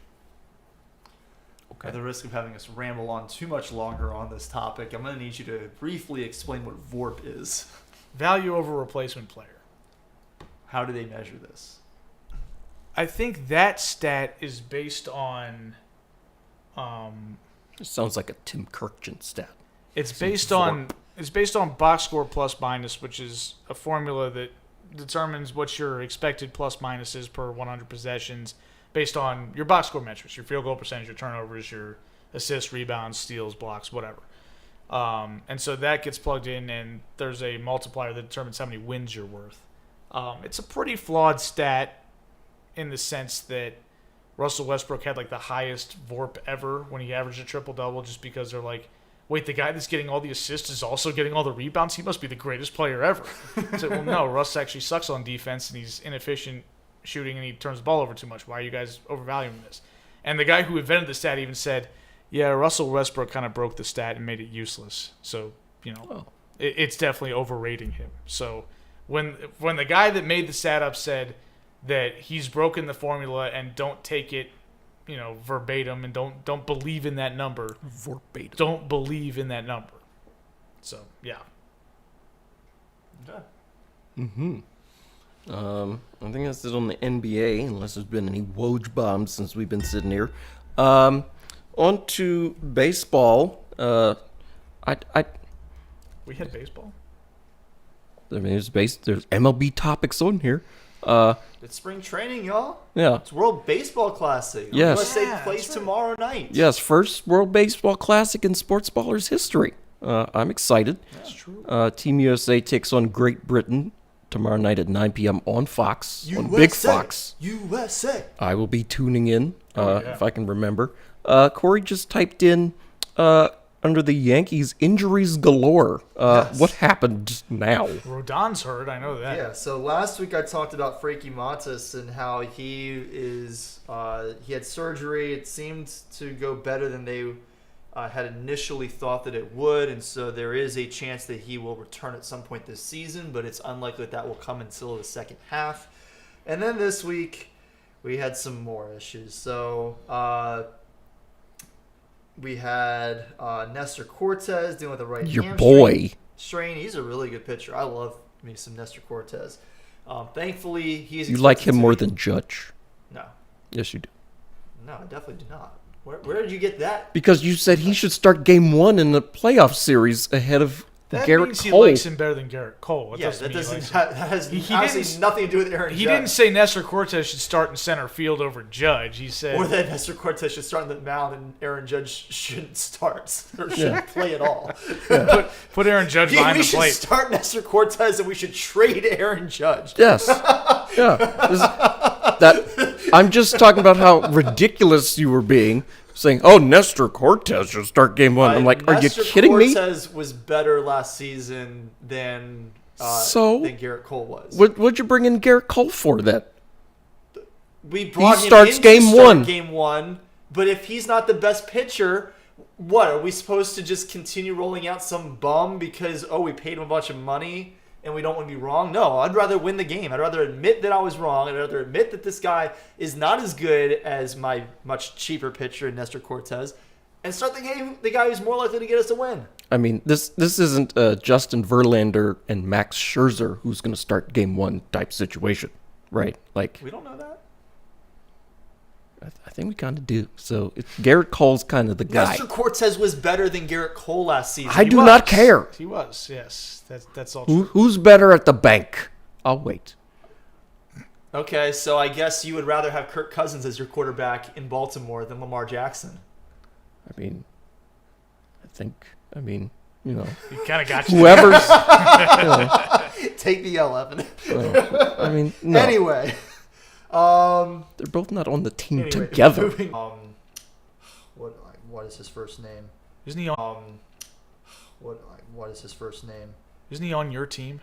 Okay. At the risk of having us ramble on too much longer on this topic, I'm going to need you to briefly explain what VORP is. Value over replacement player. How do they measure this? I think that stat is based on... It sounds like a Tim Kirkjian stat. It's based on box score plus minus, which is a formula that determines what your expected plus minus is per 100 possessions based on your box score metrics, your field goal percentage, your turnovers, your assists, rebounds, steals, blocks, whatever. And so that gets plugged in, and there's a multiplier that determines how many wins you're worth. It's a pretty flawed stat in the sense that Russell Westbrook had like the highest VORP ever when he averaged a triple-double, just because they're like, wait, the guy that's getting all the assists is also getting all the rebounds? He must be the greatest player ever. So, well, no, Russ actually sucks on defense, and he's inefficient shooting, and he turns the ball over too much. Why are you guys overvaluing this? And the guy who invented the stat even said, yeah, Russell Westbrook kind of broke the stat and made it useless. So, it's definitely overrating him. So when the guy that made the stat up said that he's broken the formula and don't take it, verbatim, and don't believe in that number. Verbatim. Don't believe in that number. So yeah. Okay. I think that's it on the NBA, unless there's been any Woj bombs since we've been sitting here. On to baseball. We had baseball. I mean, there's MLB topics on here. It's spring training, y'all. Yeah. It's World Baseball Classic. Yes. USA plays tomorrow night. Yes, first World Baseball Classic in Sports Ballers history. I'm excited. That's true. Team USA takes on Great Britain tomorrow night at 9 p.m. on Fox, on Big Fox. USA. I will be tuning in yeah. if I can remember. Corey just typed in under the Yankees, injuries galore. Yes. What happened now? Rodon's hurt. I know that. Yeah, so last week I talked about Frankie Montas and how he had surgery. It seemed to go better than they had initially thought that it would, and so there is a chance that he will return at some point this season, but it's unlikely that will come until the second half. And then this week we had some more issues. So we had Nestor Cortez dealing with a right Your hamstring boy. strain. He's a really good pitcher. I love me some Nestor Cortez. Thankfully, he's You like expected him more to- than Judge. No, Yes, you do. no, I definitely do not. Where did you get that? Because you said he should start Game 1 in the playoff series ahead of That Garrett means Cole. he likes him better than Garrett Cole. Yeah, Doesn't that mean he doesn't. likes him. That has He honestly didn't- nothing to do with Aaron He Judge. didn't say Nestor Cortez should start in center field over Judge. He said Or that Nestor Cortez should start on the mound and Aaron Judge shouldn't start or shouldn't play at all. put Aaron Judge behind we the should plate. start Nestor Cortez and we should trade Aaron Judge. Yes. Yeah. I'm just talking about how ridiculous you were being, saying, "Oh, Nestor Cortez should start Game 1." I'm like, "Are you Nestor kidding me?" Cortez was better last season than Garrett Cole was. What'd you bring in Garrett Cole for then? We brought him starts in game to start one. Game 1, but if he's not the best pitcher, what are we supposed to just continue rolling out some bum because we paid him a bunch of money and we don't want to be wrong? No, I'd rather win the game. I'd rather admit that I was wrong. I'd rather admit that this guy is not as good as my much cheaper pitcher, Nestor Cortez, and start the game the guy who's more likely to get us a win. I mean, this isn't Justin Verlander and Max Scherzer who's going to start Game 1 type situation, right? Like, We don't know that. I think we kind of do. So Garrett Cole's kind of the guy. Nestor Cortez was better than Garrett Cole last season. I do not care. He was, yes. That's all true. Who's better at the bank? I'll wait. Okay, so I guess you would rather have Kirk Cousins as your quarterback in Baltimore than Lamar Jackson. I mean, He kind of got you. whoever's. Take the L, Evan. I mean, no. Anyway. They're both not on the team Anyway, together. moving- what is his first name? Isn't he on? What is his first name? Isn't he on your team?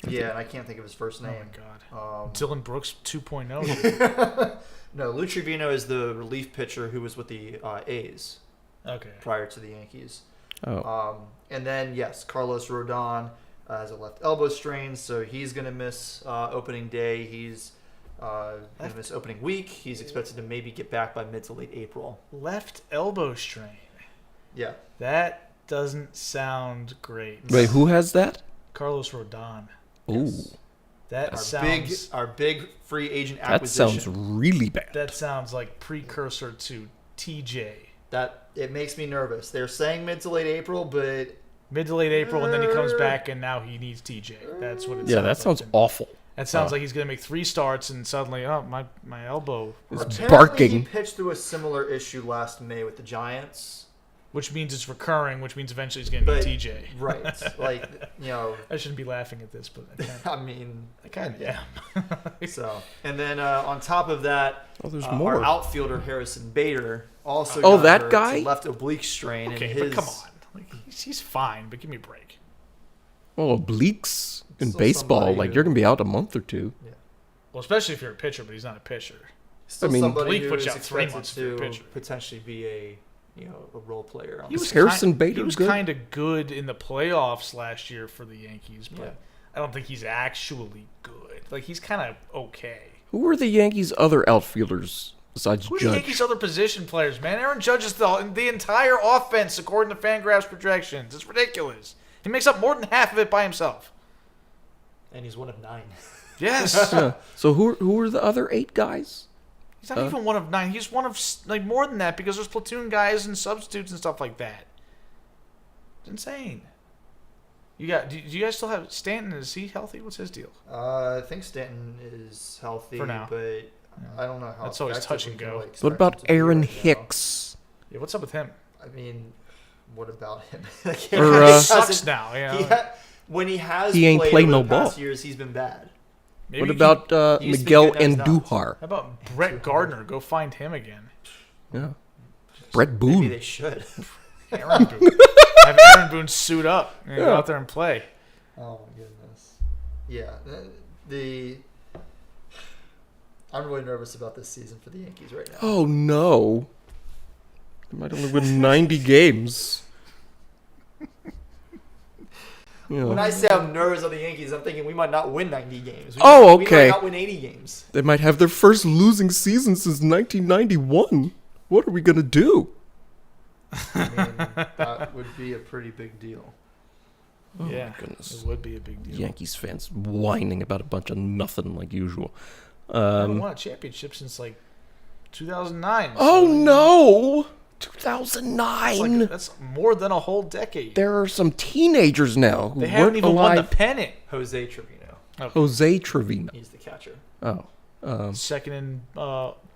Yeah, and I can't think of his first Oh name. my God. Dylan Brooks 2.0. No, Lou Trevino is the relief pitcher who was with the A's Okay. prior to the Yankees. Oh, And then, yes, Carlos Rodon has a left elbow strain, so he's going to miss opening day. He's going to miss opening week. He's expected to maybe get back by mid to late April. Left elbow strain. Yeah. That doesn't sound great. wait, who has that? Carlos Rodon. Ooh, That sounds. Our big free agent that acquisition. sounds really bad. That sounds like precursor to TJ. That it makes me nervous. They're saying mid to late April, but Mid to late April, and then he comes back, and now he needs TJ. That's what it sounds Yeah, that like sounds to me. awful. That sounds like he's going to make 3 starts, and suddenly, my elbow. It's apparently barking. he pitched through a similar issue last May with the Giants. Which means it's recurring, which means eventually he's going to But be TJ. right, like I shouldn't be laughing at this, but I mean, I kind of am. so. And then on top of that, Oh, there's our more. outfielder Harrison Bader also. Oh, got that hurt guy? to left oblique strain. Okay, and but come on. Like, he's fine, but give me a break. Oh, obliques in Still baseball, somebody like who- you're gonna be out a month or two. Well, especially if you're a pitcher, but he's not a pitcher. Still I mean, somebody Oblique who puts is you out 3 expected months if you're a to pitcher. potentially be a role player. On He the was Harrison Bader He was good? kind of good in the playoffs last year for the Yankees, but Yeah. I don't think he's actually good. Like, he's kind of okay. Who were the Yankees' other outfielders besides Who are the Judge. Yankees' other position players, man? Aaron Judge is the entire offense, according to Fangraphs projections. It's ridiculous. He makes up more than half of it by himself. And he's one of 9. Yes. Yeah. So who are the other 8 guys? He's not even one of 9. He's one of, like, more than that because there's platoon guys and substitutes and stuff like that. It's insane. Do you guys still have Stanton? Is he healthy? What's his deal? I think Stanton is healthy, For now. but I don't know how. That's always touch and effective we go. can expect What about him to be Aaron right now. Hicks? Yeah, what's up with him? I mean, what about him? Or, He sucks now. When he has He ain't played play over no the past ball. years, he's been bad. Maybe What you about he used to be Miguel good, now he's not. Andujar? how about Brett Gardner? Go find him again. Yeah. Brett Maybe Boone. they should. Aaron Boone. Have Aaron Boone suit up and go out there and play. Oh my goodness. Yeah, I'm really nervous about this season for the Yankees right now. Oh no. They might only win 90 games. Yeah. When I say I'm nervous on the Yankees, I'm thinking we might not win 90 games. Oh, We okay. might not win 80 games. They might have their first losing season since 1991. What are we going to do? I mean, that would be a pretty big deal. Oh, Yeah, my goodness. it would be a big deal. Yankees fans whining about a bunch of nothing like usual. They haven't won a championship since like 2009. Oh so no! it's 2009. like, that's more than a whole decade. There are some teenagers now who They haven't weren't even won the alive. pennant. Jose Trevino. Jose Trevino. He's the catcher. Oh, Second in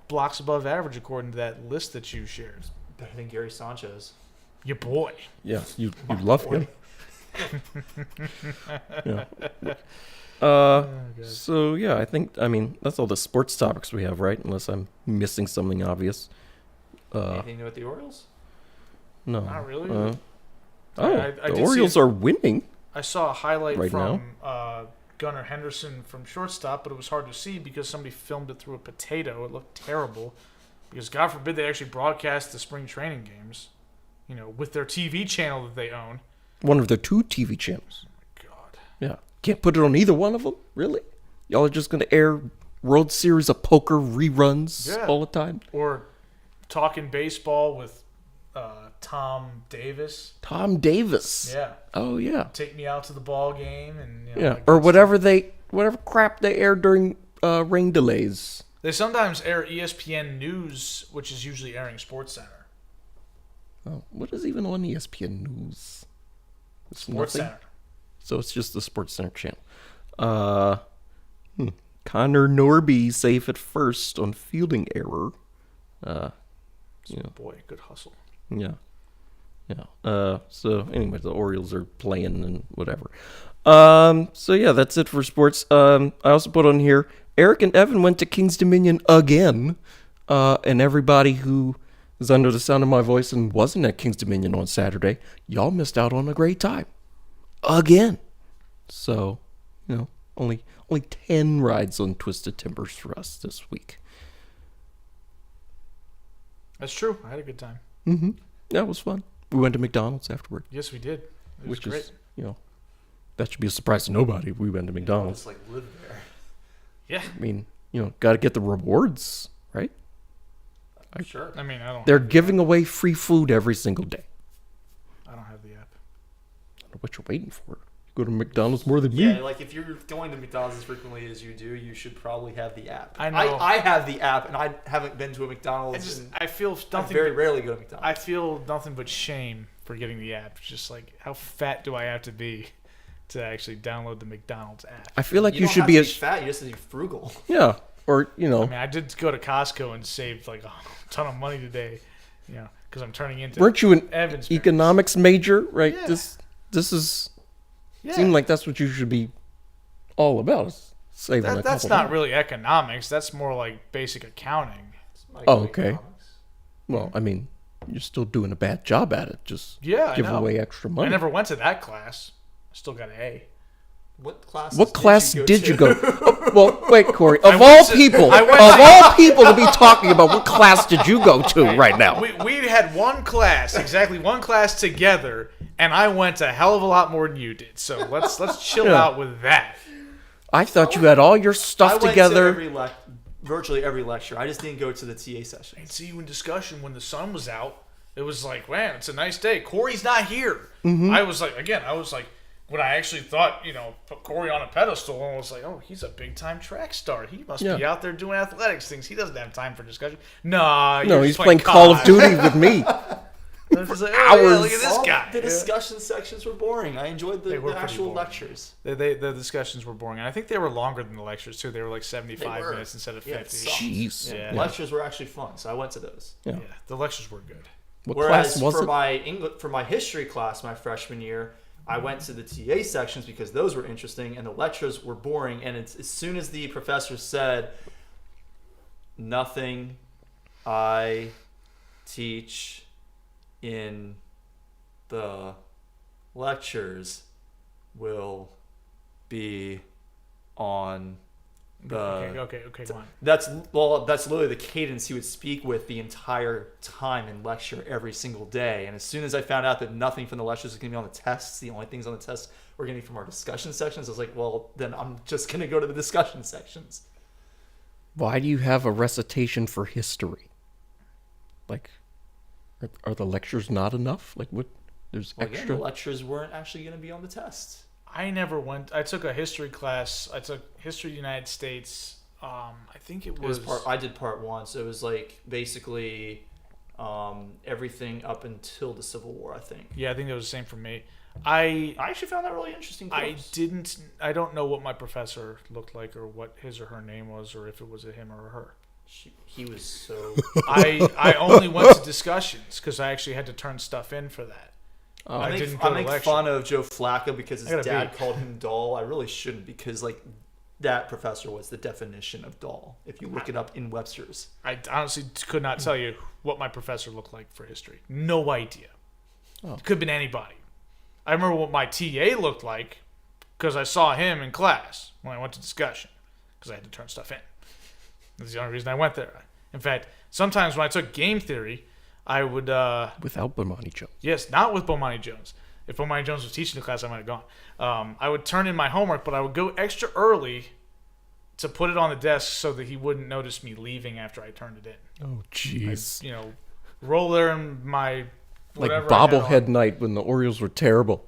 blocks above average according to that list that you shared. Better than Gary Sanchez. Your boy. yeah. You love him. Yeah. So yeah, I mean that's all the sports topics we have, right? Unless I'm missing something obvious. Anything new with the Orioles? No. Not really. The I did Orioles see- are winning. I saw a highlight Right from Gunnar Henderson from shortstop, but it was hard to see because somebody filmed it through a potato. It looked terrible because God forbid they actually broadcast the spring training games, with their TV channel that they own. One of their 2 TV channels. God. Yeah. Can't put it on either one of them, really? Y'all are just going to air World Series of Poker reruns all the time? Or talking baseball with Tom Davis. Tom Davis. Yeah. Oh, yeah. Take me out to the ball game and Yeah. like Or that whatever crap they air during rain delays. They sometimes air ESPN News, which is usually airing SportsCenter. Oh, what is even on ESPN News? It's nothing? SportsCenter. So it's just the Sports Center channel. Connor Norby safe at first on fielding error. Boy, good hustle. Yeah. So anyway, the Orioles are playing and whatever. So yeah, that's it for sports. I also put on here, Eric and Evan went to King's Dominion again. And everybody who is under the sound of my voice and wasn't at King's Dominion on Saturday, y'all missed out on a great time. Again. So, only 10 rides on Twisted Timbers for us this week. That's true. I had a good time. Mm-hmm. Yeah, it was fun. We went to McDonald's afterward. Yes, we did. It was Which great. is, that should be a surprise to nobody if we went to McDonald's. Just live there. Yeah. I mean, got to get the rewards, right? Sure. I mean, I don't. They're have the giving away free food every single day. app. I don't have the app. I don't know what you're waiting for. You go to McDonald's more than me. Yeah, like if you're going to McDonald's as frequently as you do, you should probably have the app. I know. I have the app, and I haven't been to a McDonald's. I feel I nothing. very rarely go to McDonald's. I feel nothing but shame for getting the app. It's just like, how fat do I have to be to actually download the McDonald's app? I feel like you don't should have be to a fat. You just have to be frugal. yeah, or I mean, I did go to Costco and saved like a ton of money today, because I'm turning into. weren't you an Evan's economics major, right? Yeah. This is Yeah. seemed like that's what you should be all about. Is saving a That's couple not bucks. really economics. That's more like basic accounting. Oh, okay. Well, I mean, you're still doing a bad job at it. Just Yeah, I give know. away extra I money. never went to that class. I still got an A. What class? What class did you to? go? Oh, well, wait, Corey. I Of went all to- people, I went of to- all people to be talking about, what class did you go to right now? We had one class, exactly one class together, and I went a hell of a lot more than you did. So let's chill Yeah. out with that. I thought you had all your I stuff went together. to every virtually every lecture. I just didn't go to the TA sessions. I'd see you in discussion when the sun was out. It was like, man, it's a nice day. Corey's not here. I was like, when I actually thought, put Corey on a pedestal, and I was like, oh, he's a big-time track star. He must be out there doing athletics things. He doesn't have time for discussion. No, he's playing Call of Duty with me. I was like, oh, yeah, look at this guy. The discussion sections were boring. I enjoyed the actual lectures. The discussions were boring. And I think they were longer than the lectures, too. They were like 75 minutes instead of 50. Jeez. Yeah. Lectures were actually fun, so I went to those. Yeah, the lectures were good. Whereas for my history class my freshman year, I went to the TA sections because those were interesting, and the lectures were boring. And as soon as the professor said, nothing I teach in the lectures will be on the... Okay, go on. That's literally the cadence he would speak with the entire time in lecture every single day. And as soon as I found out that nothing from the lectures was going to be on the tests, the only things on the tests were going to be from our discussion sections, I was like, well, then I'm just going to go to the discussion sections. Why do you have a recitation for history? Like, are the lectures not enough? Like, what? There's extra. Again, the lectures weren't actually going to be on the tests. I never went. I took a history class. I took History of the United States. I think it was I did part 1, so it was like basically everything up until the Civil War, I think. Yeah, I think it was the same for me. I actually found that really interesting course. I don't know what my professor looked like or what his or her name was or if it was a him or a her. He was so... I only went to discussions because I actually had to turn stuff in for that. Oh. I make fun of Joe Flacco because his dad called him dull. I really shouldn't because that professor was the definition of dull. If you look it up in Webster's. I honestly could not tell you what my professor looked like for history. No idea. Oh. It could have been anybody. I remember what my TA looked like because I saw him in class when I went to discussion because I had to turn stuff in. That's the only reason I went there. In fact, sometimes when I took game theory, I would... without Bomani Jones. Yes, not with Bomani Jones. If Bomani Jones was teaching the class, I might have gone. I would turn in my homework, but I would go extra early to put it on the desk so that he wouldn't notice me leaving after I turned it in. Oh, jeez. Roll there in my... Like bobblehead night when the Orioles were terrible.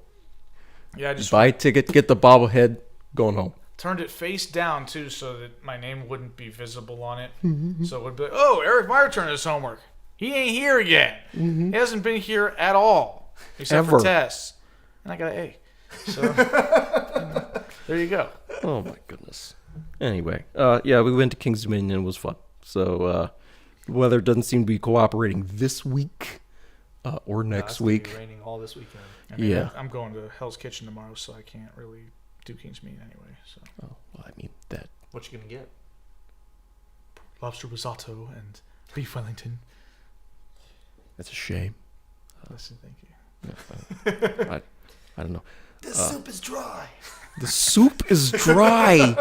Yeah, I just... Buy a ticket, get the bobblehead, going home. Turned it face down, too, so that my name wouldn't be visible on it. So it would be like, oh, Eric Meyer turned his homework. He ain't here yet. He hasn't been here at all, except for tests. And I got an A. So, there you go. Oh, my goodness. Anyway, we went to Kings Dominion and it was fun. So, the weather doesn't seem to be cooperating this week or next week. It's raining all this weekend. I mean, I'm going to Hell's Kitchen tomorrow, so I can't really do Kings Dominion anyway. So. Oh, well, I mean, that. What you going to get? Lobster risotto and beef Wellington. That's a shame. Listen, thank you. Yeah, I don't know. The soup is dry. The soup is dry.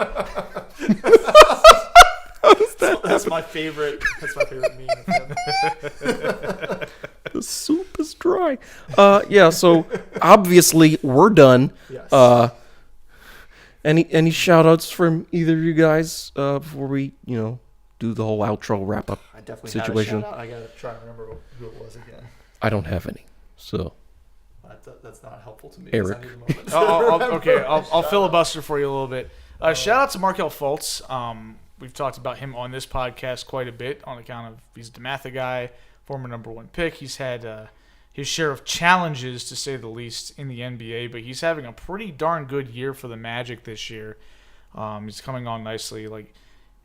That's my favorite. That's my favorite meme. The soup is dry. So obviously we're done. Yes. Any shout outs from either of you guys before we, do the whole outro wrap up situation? I gotta try and remember who it was again. I don't have any, so that's not helpful to me. Eric. I'll filibuster for you a little bit. Shout out to Markelle Fultz. We've talked about him on this podcast quite a bit on account of he's a DeMatha guy, former #1 pick. He's had his share of challenges, to say the least, in the NBA, but he's having a pretty darn good year for the Magic this year. He's coming on nicely. Like,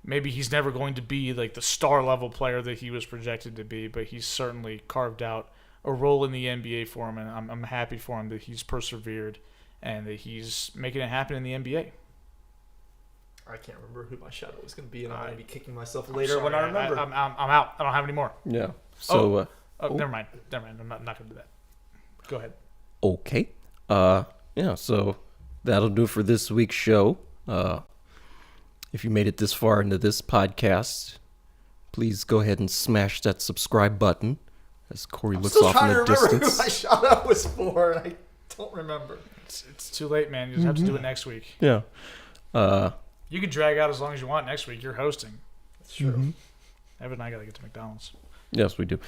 maybe he's never going to be like the star level player that he was projected to be, but he's certainly carved out a role in the NBA for him, and I'm happy for him that he's persevered and that he's making it happen in the NBA. I can't remember who my shadow was going to be, and I'm going to be kicking myself later when I remember. I'm out. I don't have any more. Yeah. So. Never mind. I'm not going to do that. Go ahead. Okay. So that'll do it for this week's show. If you made it this far into this podcast, please go ahead and smash that subscribe button as Corey looks off in the distance. I'm still trying to remember who my shout out was for, and I don't remember. It's too late, man. You just have to do it next week. Yeah. You can drag out as long as you want next week. You're hosting. That's true. Mm-hmm. Evan and I got to get to McDonald's. Yes, we do.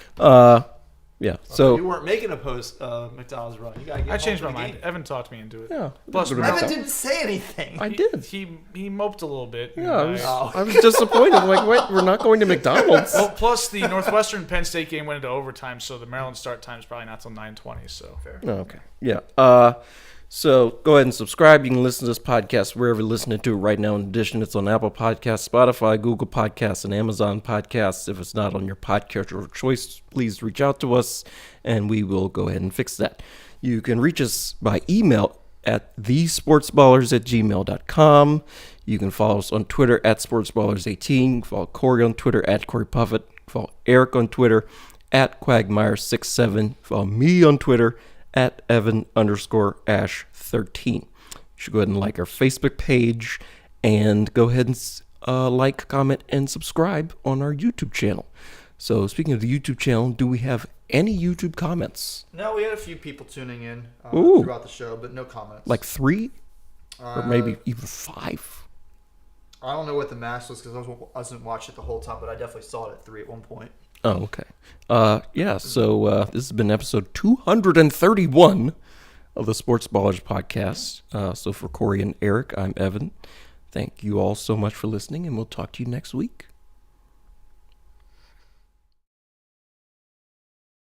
Yeah. So So you weren't making a post McDonald's run. You gotta get I home changed for my the mind. game. Evan talked me into it. yeah. Plus, Go to Evan McDonald's. didn't say anything. I did. He moped a little bit. Yeah, Oh. I was disappointed. I'm like, what? We're not going to McDonald's. Well, plus the Northwestern Penn State game went into overtime, so the Maryland start time is probably not till 9:20. So Fair. Oh, okay. Yeah. So go ahead and subscribe. You can listen to this podcast wherever you're listening to it right now. In addition, it's on Apple Podcasts, Spotify, Google Podcasts, and Amazon Podcasts. If it's not on your podcatcher of choice, please reach out to us, and we will go ahead and fix that. You can reach us by email at thesportsballers@gmail.com. You can follow us on Twitter at sportsballers18. You can follow Corey on Twitter at Corey Puffett. Follow Eric on Twitter at Quagmire67. Follow me on Twitter at Evan_Ash13. You should go ahead and like our Facebook page and go ahead and like, comment, and subscribe on our YouTube channel. So speaking of the YouTube channel, do we have any YouTube comments? No, we had a few people tuning in Ooh. throughout the show, but no comments. Like 3? Or maybe even 5? I don't know what the max was because I wasn't watching it the whole time, but I definitely saw it at 3 at one point. Oh, okay. Yeah, so this has been episode 231 of the Sports Ballers podcast. So for Corey and Eric, I'm Evan. Thank you all so much for listening, and we'll talk to you next week.